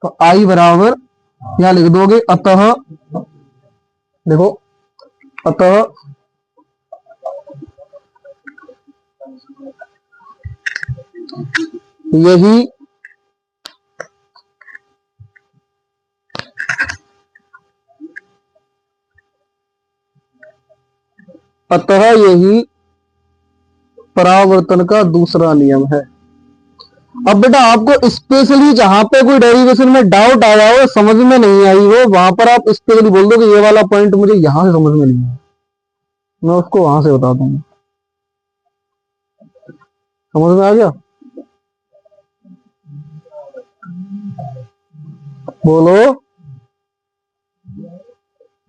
तो आई बराबर यहां लिख दोगे, अतः देखो, अतः यही अतः यही परावर्तन का दूसरा नियम है। अब बेटा आपको स्पेशली जहां पे कोई डेरिवेशन में डाउट आया हो, समझ में नहीं आई हो, वहां पर आप स्पेशली बोल दो कि ये वाला पॉइंट मुझे यहां से समझ में नहीं आया, मैं उसको वहां से बता दूंगा। समझ में आ गया, बोलो,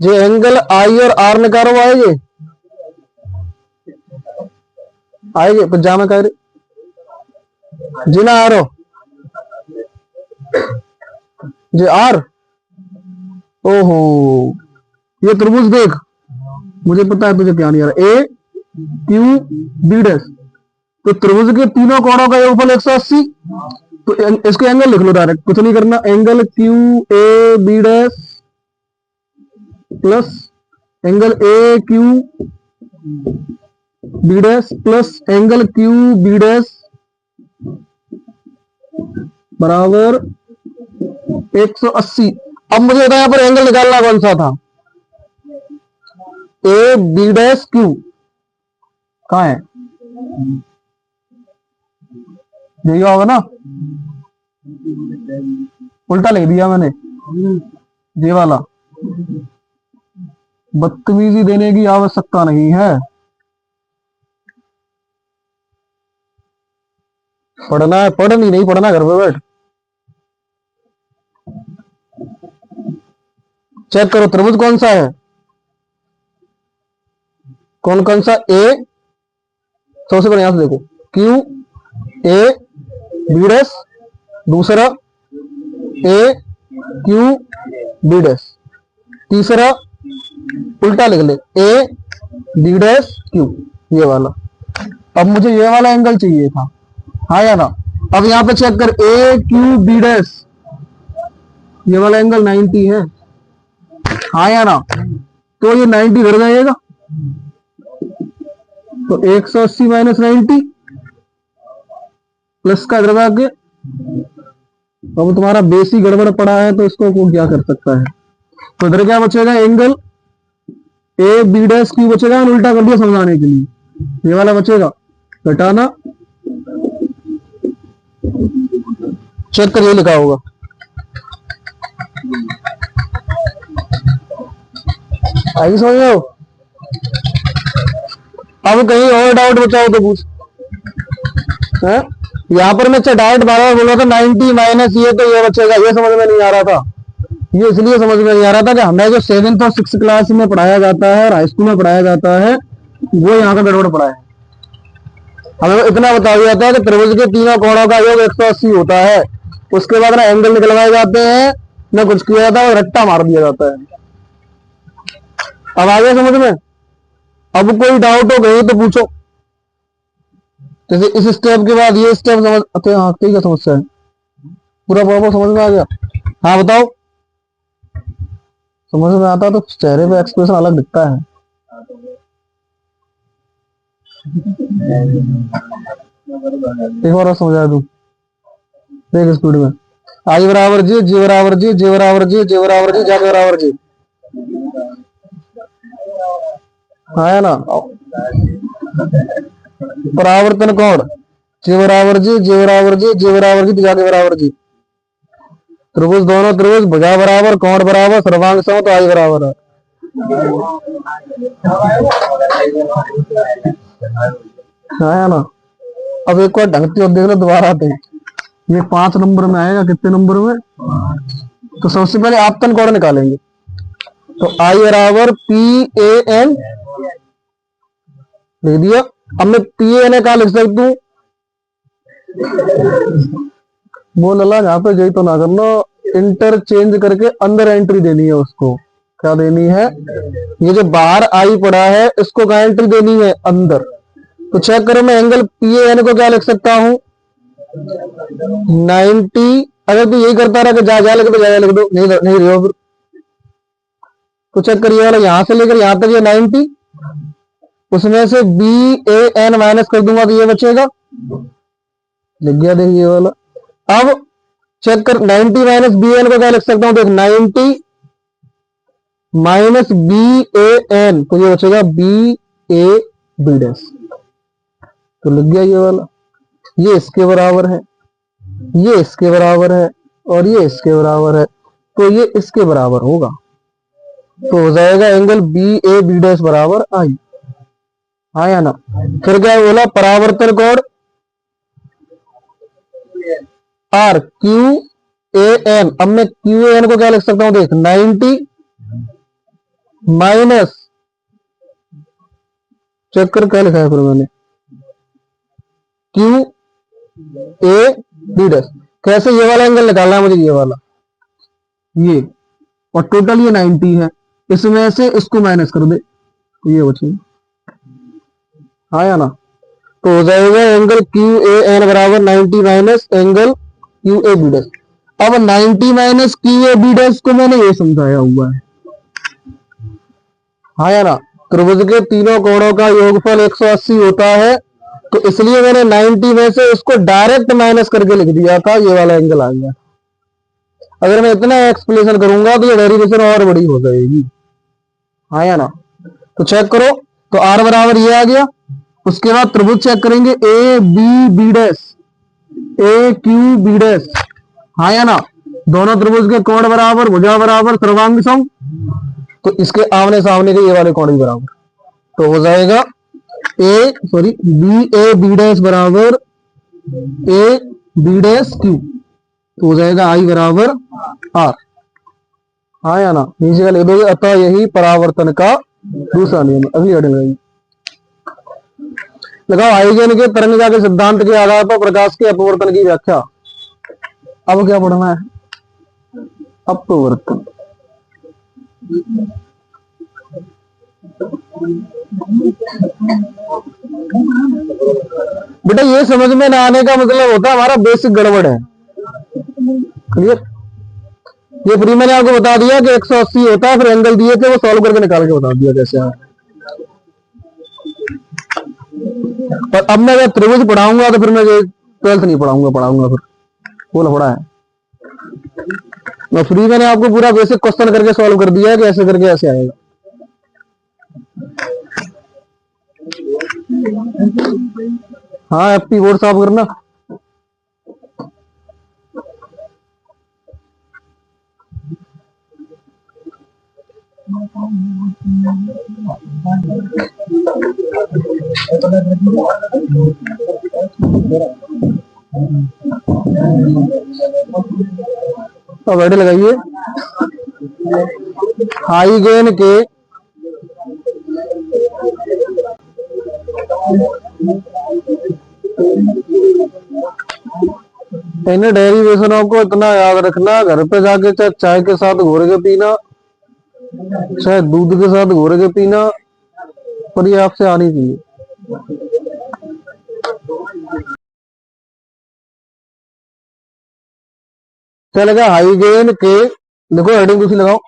जो एंगल आई और आर निकालो आएंगे, आएंगे पजामा कह रहे जी ना, आ रहा जी आर, ओहो ये त्रिभुज देख, मुझे पता है तुझे क्या नहीं आ रहा, ए क्यू बी डैश, तो त्रिभुज के तीनों कोणों का योगफल 180, तो इसके एंगल लिख लो डायरेक्ट, कुछ नहीं करना, angle Q A B dash plus angle A Q B dash plus angle Q B dash बराबर 180। अब मुझे बताया पर एंगल निकालना कौन सा था, ए बी डैश क्यू कहां है, यही होगा ना, उल्टा लिख दिया मैंने, ये वाला, बदतमीजी देने की आवश्यकता नहीं है, पढ़ना है पढ़, नहीं पढ़ना घर पे बैठ। चेक करो त्रिभुज कौन सा है, कौन कौन सा, ए, सबसे पहले यहां से देखो क्यू ए बी डैश, दूसरा ए क्यू बी डैश, तीसरा उल्टा लिख ले ए बी डैश क्यू, ये वाला। अब मुझे ये वाला एंगल चाहिए था, हाँ या ना। अब यहां पे चेक कर ए क्यू बी डैश, ये वाला एंगल 90 है, हाँ या ना, तो ये 90 घट जाएगा, तो 180 माइनस 90 प्लस का इधर आगे। अब तुम्हारा बेस ही गड़बड़ पड़ा है तो इसको कौन क्या कर सकता है। तो इधर क्या बचेगा, angle A B dash Q बचेगा, उल्टा कर दिया समझाने के लिए, ये वाला बचेगा, घटाना, चेक कर ये लिखा होगा। आई समझ में? अब कहीं और डाउट बचाओ तो पूछ। यहाँ पर मैं डायरेक्ट बार बार बोल रहा था 90 माइनस ये, तो ये बचेगा, ये समझ में नहीं आ रहा था। ये इसलिए समझ में नहीं आ रहा था कि हमें जो 7th और 6th क्लास में पढ़ाया जाता है और हाई स्कूल में पढ़ाया जाता है वो यहाँ का गड़बड़ पड़ा है। हमें इतना बता दिया जाता है कि त्रिभुज के तीनों कोणों का योग 180 होता है, उसके बाद ना एंगल निकलवाए जाते हैं, न कुछ किया जाता है, रट्टा मार दिया जाता है। अब आ गया समझ में? अब कोई डाउट हो गई तो पूछो। जैसे इस स्टेप के बाद ये स्टेप समझ, हाँ क्या समस्या है, पूरा प्रॉपर समझ में आ गया? हाँ बताओ। समझ में आता तो चेहरे पे एक्सप्रेशन अलग दिखता है। एक बार समझा दूं, देख स्पीड में। आई बराबर जी, जी बराबर जी, जी बराबर जी, जी बराबर जी, जाके बराबर जी, है ना। परावर्तन कोण जी बराबर जी, जी बराबर जी, जी बराबर जी, जाके बराबर जी। त्रिभुज, दोनों त्रिभुज भुजा बराबर, कोण बराबर, सर्वांग सम, तो आई बराबर है। है ना। अब एक बार ढंग से देख लो दोबारा आते हैं। ये 5 नंबर में आएगा, कितने नंबर में? तो सबसे पहले आपतन कोण निकालेंगे। तो आई बराबर पी ए एन लिख दिया। अब मैं पी ए एन का लिख सकता हूं, वो लला यहाँ पे यही तो ना करना, इंटरचेंज करके अंदर एंट्री देनी है उसको। क्या देनी है? ये जो बाहर आई पड़ा है इसको क्या एंट्री देनी है? अंदर। तो चेक करो, मैं एंगल पी ए एन को क्या लिख सकता हूं? 90। अगर तू यही करता रहा कि जा जा लिख दो, जा लिख दो, नहीं नहीं रहो फिर। तो चेक करिए वाला यहां से लेकर यहां तक ये 90, उसमें से बी ए एन माइनस कर दूंगा तो ये बचेगा, लिख गया, देखिए वाला। अब चेक कर, 90 माइनस बी एन को क्या लिख सकता हूं? देख 90 माइनस बी ए एन, तो ये बचेगा बी ए बी डैश, तो लिख गया ये वाला। ये इसके बराबर है, ये इसके बराबर है, और ये इसके बराबर है, तो ये इसके बराबर होगा। तो हो जाएगा angle B A B dash बराबर आई। आया ना। फिर क्या बोला? परावर्तन कोण आर क्यू ए एन। अब मैं क्यू ए एन को क्या लिख सकता हूं? देख 90 माइनस, चेक कर क्या लिखा है फिर मैंने, क्यू ए बी डैश। कैसे? ये वाला एंगल निकालना है मुझे, ये वाला, ये, और टोटल ये 90 है, इसमें से इसको माइनस कर दे तो ये बचेगा। आया ना। तो हो जाएगा एंगल क्यू ए एन बराबर 90 minus angle Q A B dash. अब 90 minus Q A B dash को मैंने ये समझाया हुआ है। आया ना। त्रिभुज के तीनों कोणों का योगफल 180 होता है, तो इसलिए मैंने 90 में से उसको डायरेक्ट माइनस करके लिख दिया था, ये वाला एंगल आ गया। अगर मैं इतना एक्सप्लेनेशन करूंगा तो ये डेरिवेशन और बड़ी हो जाएगी। आया ना। तो चेक करो, तो आर बराबर ये आ गया। उसके बाद त्रिभुज चेक करेंगे, A B B dash, A Q B dash. आया ना। दोनों त्रिभुज के कोण बराबर, भुजा बराबर, सर्वांग सम, तो इसके आमने सामने के ये वाले कोण भी बराबर, तो हो जाएगा बी ए बी डैश बराबर ए बी डैश क्यू, तो हो जाएगा आई बराबर आर। आया ना। नीचे का लिख दोगे, अतः यही परावर्तन का दूसरा नियम। अगली हेडिंग रहेगी, लगाओ हाइजेन के तरंगिका के सिद्धांत के आधार पर प्रकाश के अपवर्तन की व्याख्या। अब क्या पढ़ना है? अपवर्तन। बेटा ये समझ में ना आने का मतलब होता है हमारा बेसिक गड़बड़ है। क्लियर? ये फ्री मैंने आपको बता दिया कि 180 होता है, फिर एंगल दिए थे वो सॉल्व करके निकाल के बता दिया कैसे है। पर अब मैं अगर त्रिभुज पढ़ाऊंगा तो फिर मैं 12th नहीं पढ़ाऊंगा फिर वो लफड़ा है। मैं फ्री मैंने आपको पूरा बेसिक क्वेश्चन करके सॉल्व कर दिया है कि ऐसे करके ऐसे आएगा। हाँ एफपी बोर्ड साफ करना। अब बैठे लगाइए। हाई गेन के इन डेरिवेशनों को इतना याद रखना, घर पे जाके चाहे चाय के साथ घोर के पीना, चाहे दूध के साथ घोर के पीना, पर ये आपसे आनी चाहिए। चलेगा हाई गेन के, देखो हेडिंग दूसरी लगाओ।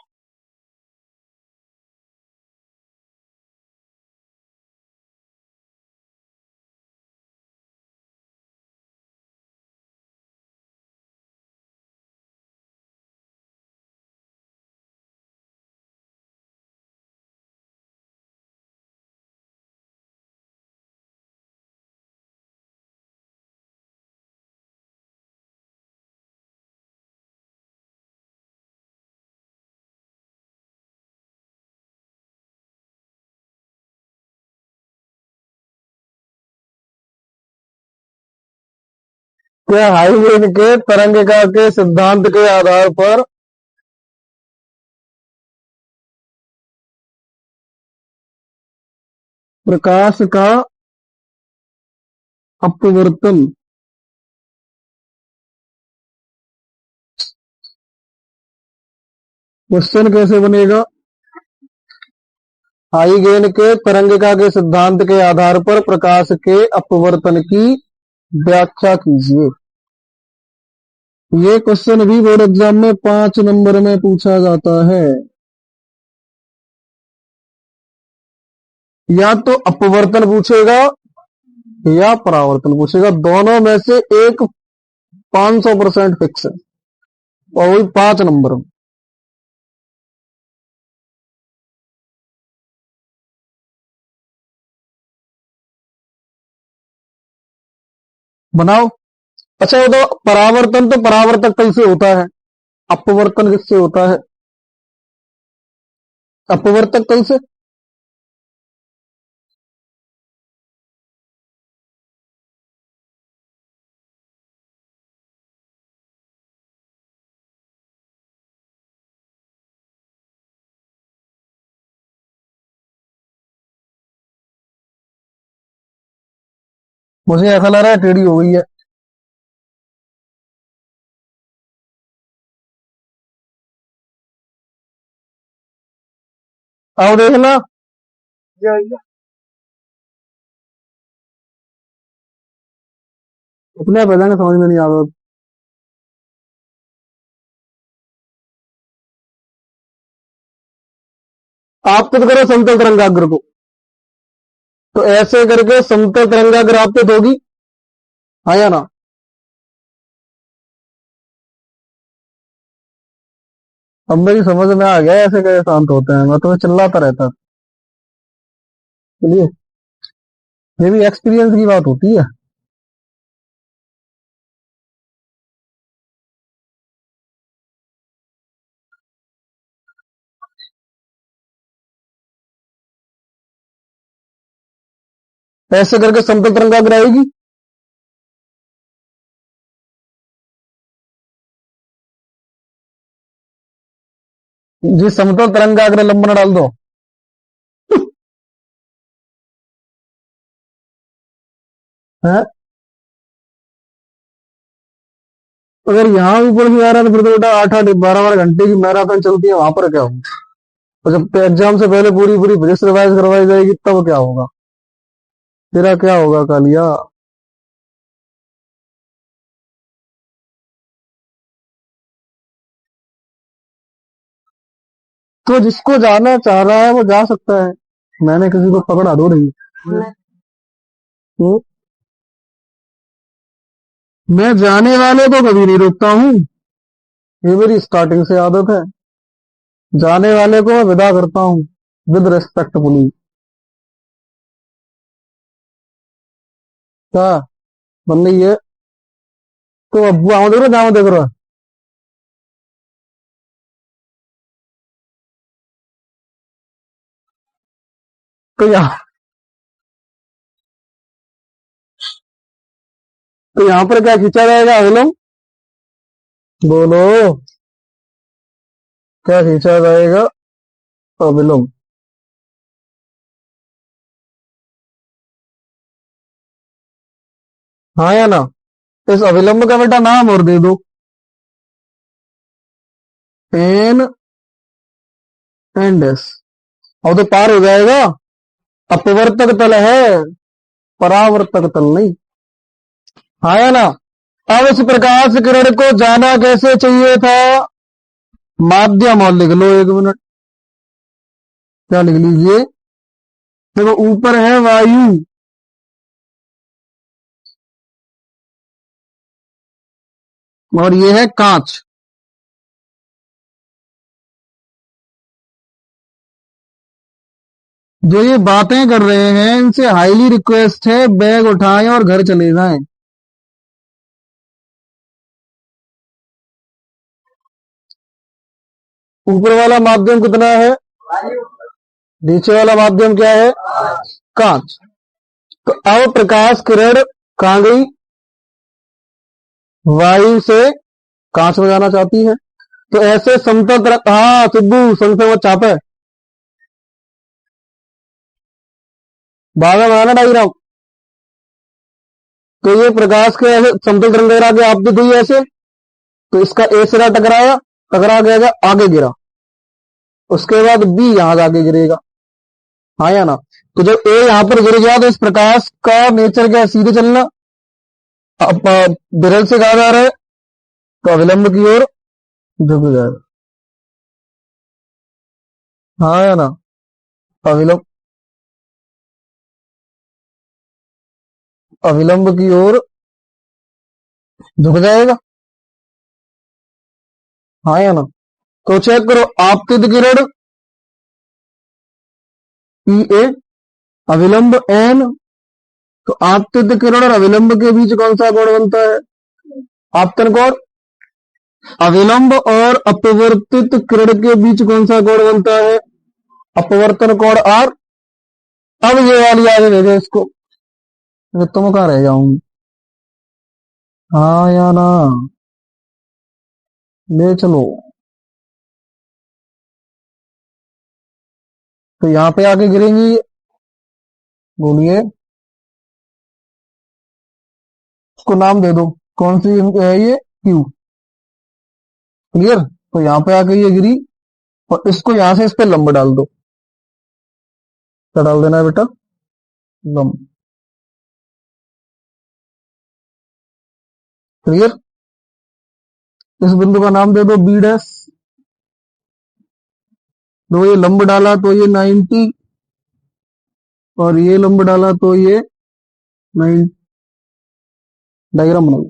क्या हाई गेन के तरंगिका के सिद्धांत के आधार पर प्रकाश का अपवर्तन क्वेश्चन कैसे बनेगा? हाई गेन के तरंगिका के सिद्धांत के आधार पर प्रकाश के अपवर्तन की व्याख्या कीजिए। ये क्वेश्चन भी बोर्ड एग्जाम में 5 नंबर में पूछा जाता है। या तो अपवर्तन पूछेगा या परावर्तन पूछेगा, दोनों में से एक 500% फिक्स है, और वही 5 नंबर में। बनाओ। अच्छा वो तो परावर्तन तो परावर्तक तल से होता है, अपवर्तन किससे होता है? अपवर्तक तल से। मुझे ऐसा लग रहा है टेढ़ी हो गई है। आओ देखना। अपने पहले समझ में नहीं आ रहा। आप तो करो समतल तरंगाग्र को, तो ऐसे करके समतल तरंगाग्र आपतित होगी, हाँ या ना? अब मेरी समझ में आ गया ऐसे कैसे शांत होते हैं, मैं तो चिल्लाता रहता। चलिए, ये भी एक्सपीरियंस की बात होती है। ऐसे करके समतल तरंगाग्र आएगी। जी समतल तरंगाग्र लंबन डाल दो। है अगर यहाँ ऊपर भी आ रहा है तो फिर तो बेटा 8-8 12-12 घंटे की मैराथन चलती है, वहां पर क्या होगा? और जब एग्जाम से पहले पूरी पूरी फिजिक्स रिवाइज करवाई जाएगी तब क्या होगा? तेरा क्या होगा कालिया? तो जिसको जाना चाह रहा है वो जा सकता है, मैंने किसी को पकड़ा दो नहीं। हम्म। मैं जाने वाले को कभी नहीं रोकता हूँ। ये मेरी स्टार्टिंग से आदत है। जाने वाले को मैं विदा करता हूँ विद रेस्पेक्टफुली। क्या बन रही है? तो अब आओ देख रहा जाओ देख रहा। तो यहाँ पर क्या खींचा जाएगा हेलो? बोलो। क्या खींचा जाएगा? अविलोम। हाँ या ना? इस अविलंब का बेटा नाम और दे दो। N and S. अब तो पार हो जाएगा। अपवर्तक तल है, परावर्तक तल नहीं। हाँ या ना? अब इस प्रकाश किरण को जाना कैसे चाहिए था? माध्यम और लिख लो 1 मिनट। क्या लिख लीजिए? देखो ऊपर है वायु, और ये है कांच। जो ये बातें कर रहे हैं इनसे हाईली रिक्वेस्ट है बैग उठाएं और घर चले जाएं। ऊपर वाला माध्यम कितना है? नीचे वाला माध्यम क्या है? कांच। तो अब प्रकाश किरण कहाँ गई? वायु से कांच में जाना चाहती है। तो ऐसे समतल तरफ, हाँ सिद्धू संग मत चाप है। भागा माना डायग्राम। तो ये प्रकाश के ऐसे समतल तरंग आगे आप दी गई ऐसे। तो इसका ए सिरा टकराया, टकरा गया, आगे गिरा। उसके बाद बी यहां जाके गिरेगा। हाँ या ना? तो जब ए यहां पर गिर गया तो इस प्रकाश का नेचर क्या है? सीधे चलना। अब विरल से कहा जा रहा है तो अविलंब की ओर झुक जाएगा। हाँ या ना? अविलंब, अविलंब की ओर झुक जाएगा। हाँ या ना? तो चेक करो, आपतित किरण ई ए, अविलंब एन। तो आपतित किरण और अविलंब के बीच कौन सा कोण बनता है? आपतन कोण। अविलंब और अपवर्तित किरण के बीच कौन सा कोण बनता है? अपवर्तन कोण आर। अब ये वाली आगे भेजो इसको। तो तुम कहाँ रह जाऊंगी? हाँ या ना? ले चलो। तो यहाँ पे आके गिरेंगी। बोलिए। इसको नाम दे दो। कौन सी है ये? क्यू। क्लियर? तो यहाँ पे आके ये गिरी, और इसको यहां से इस पे लंब डाल दो। क्या डाल देना है बेटा? लंब। क्लियर? इस बिंदु का नाम दे दो बी डैश। तो ये लंब डाला तो ये 90, और ये लंब डाला तो ये 90। डायग्राम बनाओ।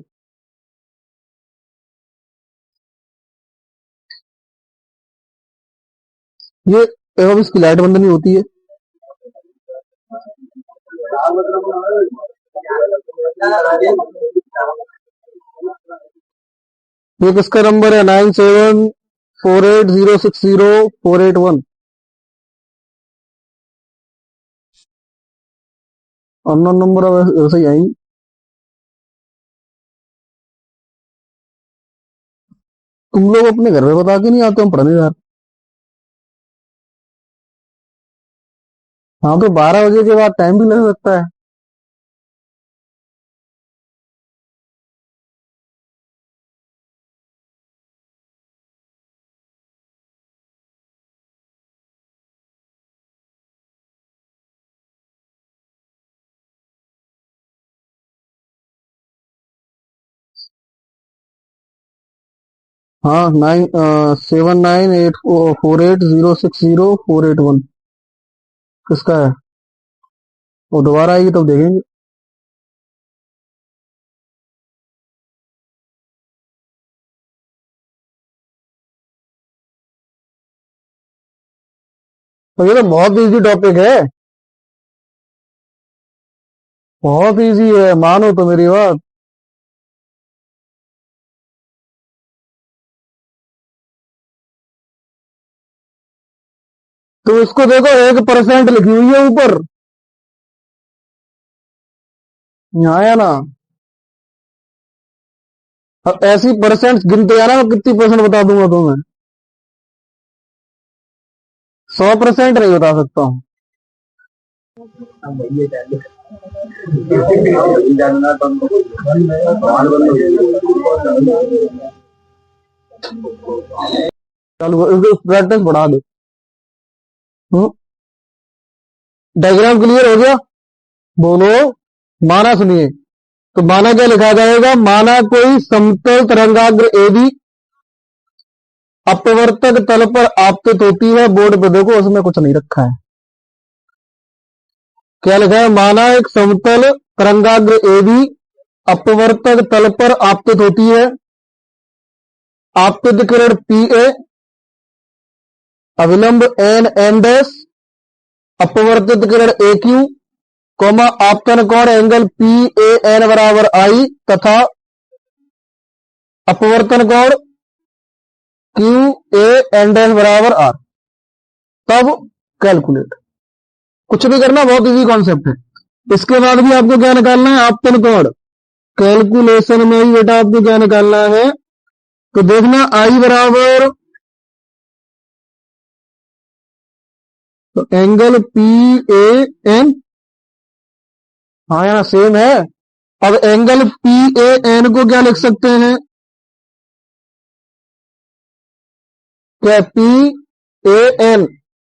ये एवं इसकी लाइट बंद नहीं होती है। ये किसका नंबर है? 9748060481। अननोन नंबर वैसे ही आई। तुम लोग अपने घर में बता के नहीं आते? हम पढ़ने जा रहे। हाँ तो 12 बजे के बाद टाइम भी लग सकता है। हाँ 794848060481। किसका है? वो दोबारा आएगी तब देखेंगे। तो ये तो बहुत इजी टॉपिक है, बहुत इजी है, मानो तो मेरी बात। तो इसको देखो 1% लिखी हुई है ऊपर, यहाँ आया ना। अब ऐसी परसेंट गिनते जाना, मैं कितनी परसेंट बता दूंगा तुम्हें, 100% नहीं बता सकता हूँ। चलो इसको प्रैक्टिस बढ़ा दे। डायग्राम क्लियर हो गया? बोलो। माना सुनिए, तो माना क्या लिखा जाएगा? माना कोई समतल तरंगाग्र एबी अपवर्तक तल पर आपतित होती है। बोर्ड पे देखो, उसमें कुछ नहीं रखा है। क्या लिखा है? माना एक समतल तरंगाग्र एबी अपवर्तक तल पर आपतित होती है। आपतित किरण पी ए अविलंब एन एन डैश, अपवर्तित किरण ए क्यू, कॉमा आपतन कोण एंगल पी ए एन बराबर आई तथा अपवर्तन कोण क्यू ए एन डैश बराबर आर। तब कैलकुलेट। कुछ भी करना, बहुत इजी कॉन्सेप्ट है। इसके बाद भी आपको क्या निकालना है? आपतन कोण। कैलकुलेशन में ही बेटा आपको क्या निकालना है? तो देखना आई बराबर, तो एंगल पी ए एन, हाँ यहाँ सेम है। अब एंगल पी ए एन को क्या लिख सकते हैं? क्या P A N,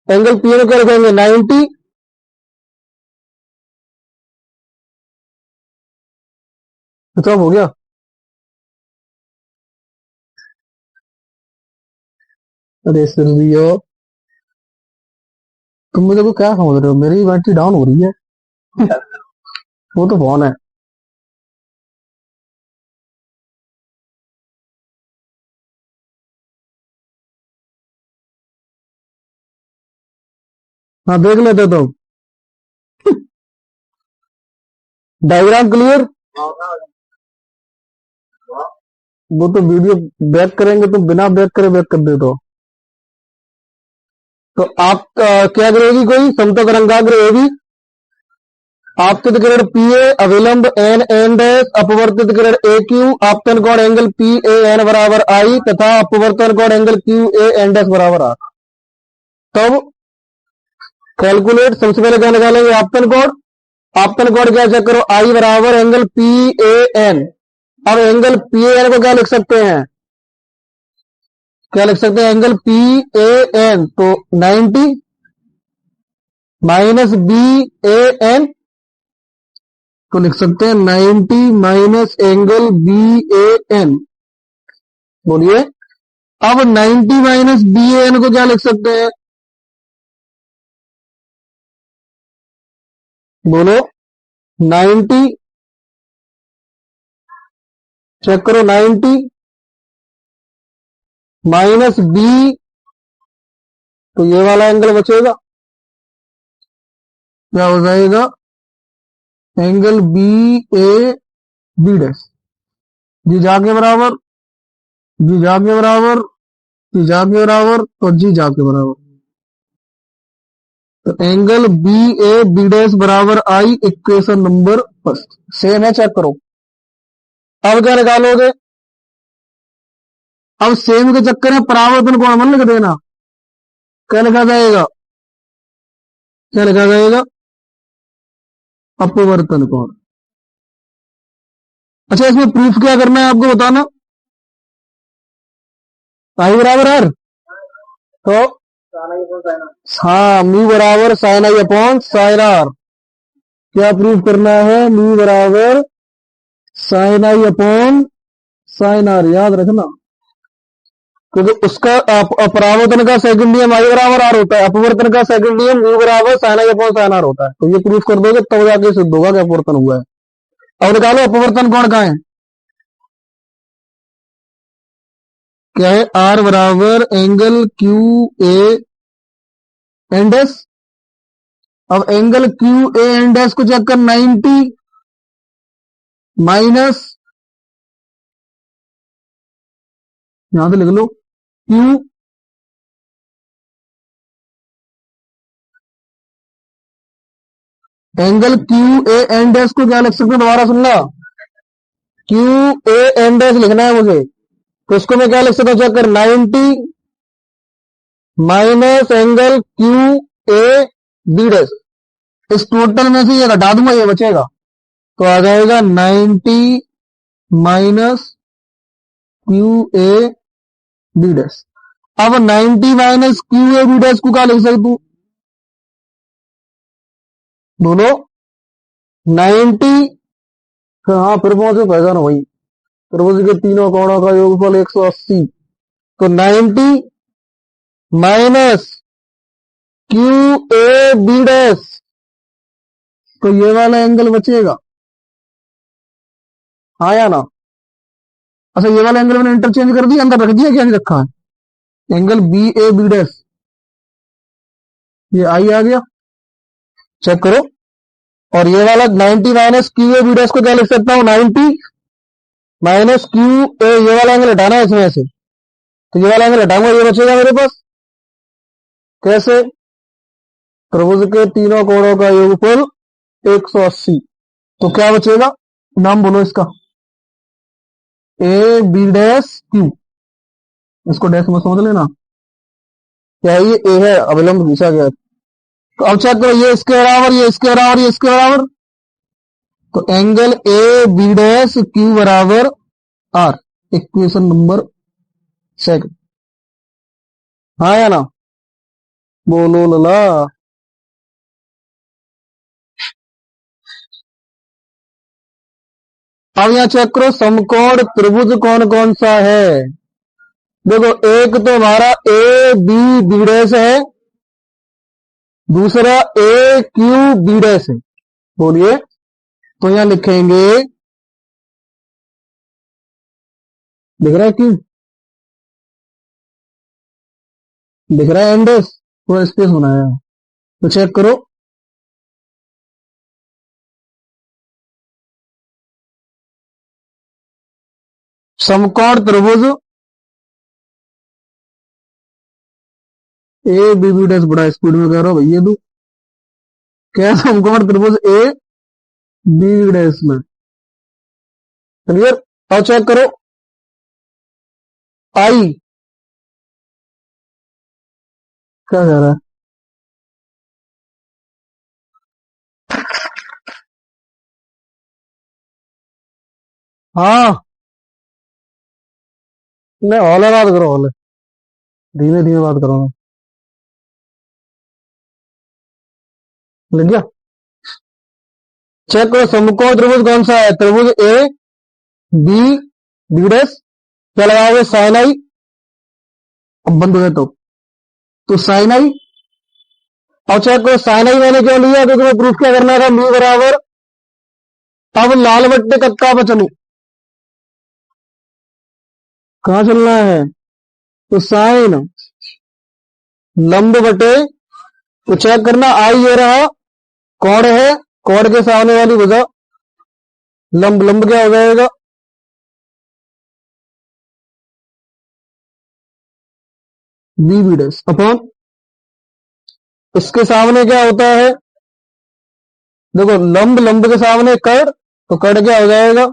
angle P A को क्या लिखेंगे? 90। तो हो गया। अरे सिल्वियो, तुम मुझे को क्या समझ रहे हो? मेरी बैटरी डाउन हो रही है। वो तो फोन है। हाँ देख लेते तो। Diagram clear? वो तो वीडियो बैक करेंगे, तो बिना बैक करे बैक कर दे तो आप क्या करेगी? कोई समतल तरंगाग्र एबी आपतित किरण पी ए अविलंब एन एन डैश अपवर्तित किरण ए क्यू आपतन कोण एंगल पी ए एन बराबर आई तथा अपवर्तन कोण angle Q A N dash बराबर आर। तब कैलकुलेट। सबसे पहले क्या निकालेंगे? आपतन कोण। आपतन कोण क्या चेक करो? आई बराबर एंगल पी ए एन। अब एंगल पी ए एन को क्या लिख सकते हैं? क्या लिख सकते हैं? एंगल पी ए एन तो 90 माइनस बी ए एन, तो लिख सकते हैं 90 minus angle B A N. बोलिए। अब 90 माइनस बी ए एन को क्या लिख सकते हैं? बोलो। 90, चेक करो, 90 माइनस बी, तो ये वाला एंगल बचेगा, क्या हो जाएगा? Angle B A B dash, जी जाके बराबर, जी जाके बराबर, जी जाके बराबर और जी जाके बराबर। तो angle B A B dash बराबर I, equation number first. Same है, चेक करो। अब क्या निकालोगे? अब सेम के चक्कर में परावर्तन कोण मन लिख देना। क्या लिखा जाएगा? क्या लिखा जाएगा? अपवर्तन कोण। अच्छा, इसमें प्रूफ क्या करना है आपको बताना। आई बराबर आर, तो हाँ, मी बराबर sine I upon sine R. क्या प्रूफ करना है? मी बराबर sine I upon sine R, याद रखना। क्योंकि उसका परावर्तन का सेकंड नियम आई बराबर आर होता है, अपवर्तन का सेकंड नियम मी बराबर sine I upon sine R होता है। तो ये प्रूफ कर दोगे तब जाके सिद्ध होगा कि अपवर्तन हुआ है। अब निकालो अपवर्तन कोण का है। क्या है? आर बराबर angle Q A N dash. अब angle Q A N dash को चेक कर, 90 माइनस, यहां से लिख लो Q angle Q A N dash को क्या लिख सकते हो, दोबारा सुनना, क्यू ए एन डैश लिखना है मुझे, तो इसको मैं क्या लिख सकता हूं, चेक कर, 90 minus angle Q A B dash. इस टोटल में से ये घटा दूंगा, ये बचेगा, तो आ जाएगा 90 minus Q A B dash. अब 90 minus Q A B dash को क्या लिख सकता हूं, बोलो 90, हाँ फिर पहुंचे पैसा ना वही, त्रिभुज के तीनों कोणों का योगफल 180, तो 90 minus Q A B dash, तो ये वाला एंगल बचेगा, हाँ या ना। अच्छा ये वाला एंगल मैंने इंटरचेंज कर दिया, अंदर रख दिया, क्या नहीं रखा है, angle B A B dash, ये आई आ गया, चेक करो। और ये वाला 90 minus Q A B dash को क्या लिख सकता हूं, 90 माइनस क्यू ए, ये वाला एंगल हटाना है इसमें से, तो ये वाला एंगल हटाऊंगा, ये बचेगा मेरे पास, कैसे, त्रिभुज के तीनों कोणों का योगफल 180, तो क्या बचेगा, नाम बोलो इसका, ए बी डैश क्यू, इसको डैश में समझ लेना, क्या है ये, ए है, अविलंब पूछा गया, तो अब चेक करो, ये इसके बराबर, ये इसके बराबर, ये इसके बराबर, तो angle A B dash Q बराबर आर, इक्वेशन नंबर सेकंड, हाँ या ना, बोलो लला। अब यहां चेक करो, समकोण त्रिभुज कौन कौन सा है, देखो एक तो हमारा ए बी बी डैश है, दूसरा ए क्यू बी डैश है, बोलिए, तो यहां लिखेंगे, दिख रहा है क्यू, दिख रहा है एन डैश, थोड़ा स्पेस बनाया है, तो चेक करो, समकोण त्रिभुज ए बी बी डैश, बड़ा स्पीड में कह रहा हूं भैया तू, क्या समकोण त्रिभुज ए बी डैश में, क्लियर। अब चेक करो आई, क्या कह रहा है, हाँ, नहीं हौले बात करो, हौले, धीमे धीमे बात करो, लग गया। चेक करो समकोण त्रिभुज कौन सा है, त्रिभुज ए बी बी डैश, क्या लगाओगे, साइन आई, अब बंद हो गया तो साइन आई। अब चेक करो साइन आई मैंने क्यों लिया, क्योंकि मैं प्रूफ क्या करना था, म्यू बराबर, अब लाल बट्टे कक्का पे चलू, कहां चलना है, तो साइन लंब बटे, तो चेक करना, आई ये रहा, कोण है, कोण के सामने वाली भुजा, लंब, लंब क्या हो जाएगा, बी बी डैश अपॉन, इसके सामने क्या होता है, देखो लंब, लंब के सामने कड़, तो कड़ क्या हो जाएगा,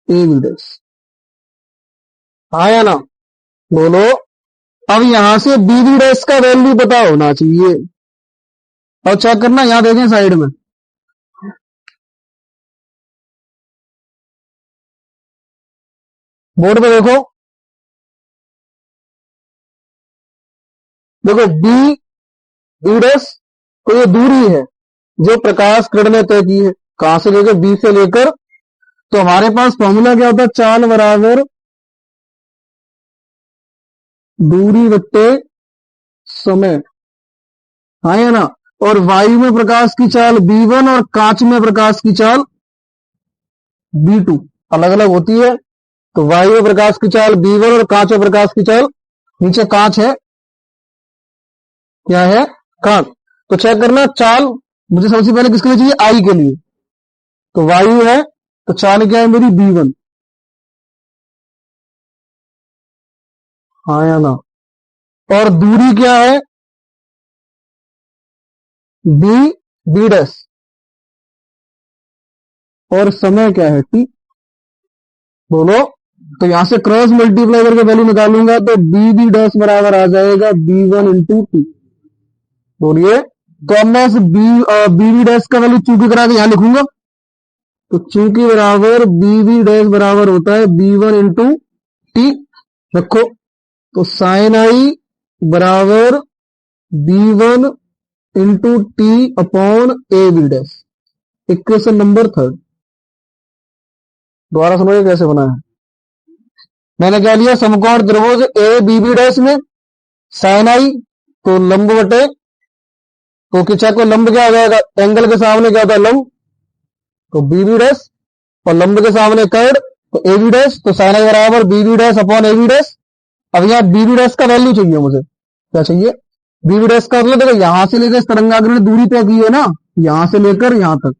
ए बी डैश, हाँ या ना, बोलो। अब यहां से बी बी डैश का वैल्यू पता होना चाहिए, और चेक करना, यहां देखें साइड में, बोर्ड पे देखो, देखो बी बी डैश, तो ये दूरी है जो प्रकाश किरण ने तय की है, कहां से लेकर, बी से लेकर, तो हमारे पास फॉर्मूला क्या होता है, चाल बराबर दूरी बट्टे समय, हाँ या ना। और वायु में प्रकाश की चाल b1 और कांच में प्रकाश की चाल b2 अलग अलग होती है, तो वायु में प्रकाश की चाल b1 और कांच में प्रकाश की चाल, नीचे कांच है, क्या है, कांच। तो चेक करना चाल मुझे सबसे पहले किसके लिए चाहिए, आई के लिए। तो वायु है, तो चाल क्या है मेरी, B1। हाँ या ना। और दूरी क्या है, B डैश। और समय क्या है, T। बोलो। तो यहां से क्रॉस मल्टीप्लाई करके वैल्यू निकालूंगा तो B डैश बराबर आ जाएगा B1 इंटू T। बोलिए। तो अब मैं इस बी डैश का वैल्यू चूंकि करा के यहां लिखूंगा। तो चूंकि बराबर बी डैश बराबर होता है B1 इंटू टी। रखो। तो साइन आई बराबर B1 into T upon A B dash. Equation number 3। दोबारा सुनो कैसे बना है। मैंने क्या लिया, समकोण त्रिभुज A B डैश में साइन आई, तो लंब बटे, तो खिंचा को लंब क्या हो जाएगा, एंगल के सामने क्या होता है, लंब। तो B डैश और लंब के सामने कर्ड, तो A B डैश। तो साइन आई बराबर B dash upon A B dash. अब यहाँ B डैश का वैल्यू चाहिए मुझे। क्या चाहिए, B डैश का मतलब देखो यहां से लेकर इस तरंगाग्र ने दूरी तय की है ना, यहां से लेकर यहां तक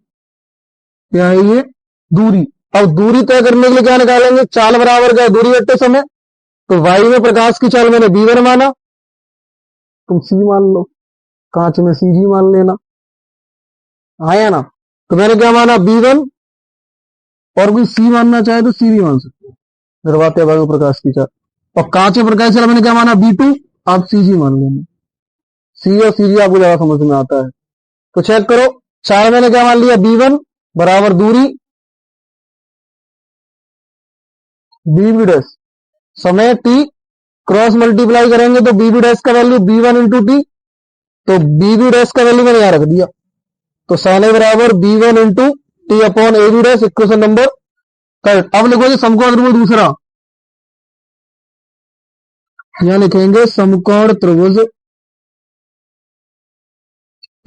क्या है ये, दूरी। अब दूरी तय करने के लिए क्या निकालेंगे, चाल बराबर क्या, दूरी बट्टे समय। तो वायु में प्रकाश की चाल मैंने B1 माना, तुम C मान लो, कांच में CG मान लेना। आया ना। तो मैंने क्या माना, B1। और कोई C मानना चाहे तो C भी मान सकते हैं, निर्वात वायु प्रकाश की चाल। और कांच में प्रकाश चाल मैंने क्या माना, B2। आप CG मान लेना। C और CG आपको ज्यादा समझ में आता है। तो चेक करो, चाल मैंने क्या मान लिया, B1 बराबर दूरी B डैश, समय T, क्रॉस मल्टीप्लाई करेंगे तो B डैश का वैल्यू B1 इंटू टी। तो B डैश का वैल्यू मैंने यहां रख दिया। तो साइन ए बराबर B1 into T upon A dash. Equation number 3। अब लिखो जी समकोण त्रिभुज दूसरा। यहां लिखेंगे समकोण त्रिभुज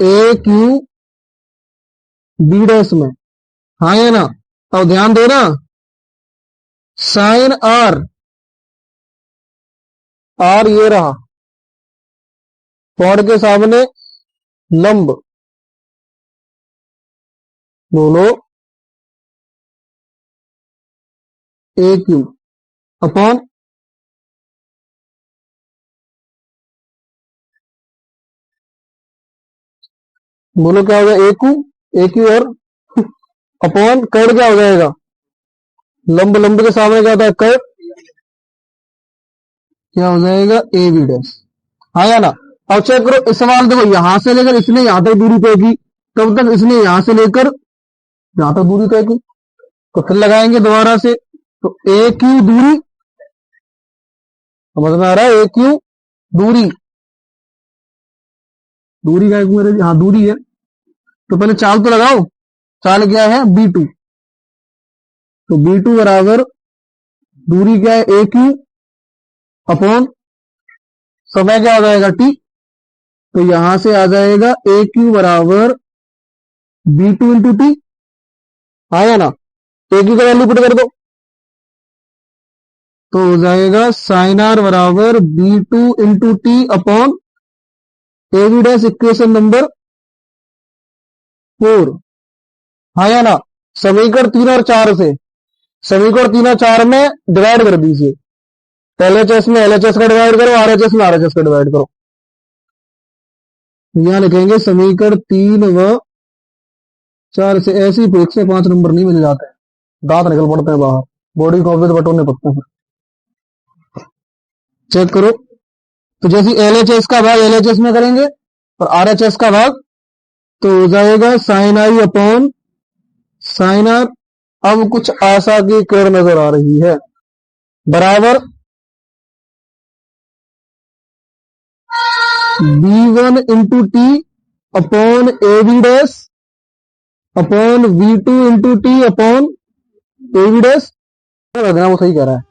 AQB डैश में। हाँ या ना। अब ध्यान देना, साइन आर ये रहा, कोण के सामने लंब, बोलो AQ अपॉन, बोलो क्या होगा, AQ और अपॉन कर्ण क्या हो जाएगा, लंब। लंब के सामने क्या होता है, कर्ण, क्या हो जाएगा, AB डैश। हाँ या ना। अब चेक करो इस सवाल, देखो यहां से लेकर इसने यहां तक दूरी तय की, तब तक इसने यहां से लेकर यहां तक दूरी तय की। तो फिर लगाएंगे दोबारा से। तो AQ दूरी, समझ में आ रहा है, AQ दूरी, दूरी का एक मेरे, हाँ दूरी है। तो पहले चाल तो लगाओ, चाल क्या है, B2। तो B2 बराबर दूरी क्या है, AQ अपॉन समय क्या हो जाएगा, T। तो यहां से आ जाएगा AQ बराबर B2 इंटू टी। आया ना। AQ का वैल्यू पुट कर दो, तो हो जाएगा साइन आर बराबर B2 into T upon AB dash. Equation number 4। हाँ या ना। समीकरण 3 और 4 से, समीकरण 3 और 4 में डिवाइड कर दीजिए। LHS में LHS का डिवाइड करो, RHS में RHS का डिवाइड करो। यहां लिखेंगे समीकरण 3 व 4 से। ऐसी परीक्षा से 5 नंबर नहीं मिल जाते हैं, दांत निकल पड़ते हैं बाहर, बॉडी कॉपी तो बटोरने पड़ते हैं। चेक करो। तो जैसे LHS का भाग LHS में करेंगे और RHS का भाग, तो हो जाएगा sine I upon sine R. अब कुछ आशा की किरण नजर आ रही है, बराबर B1 into T upon AB dash upon V2 into T upon AB dash. वो सही कह रहा है।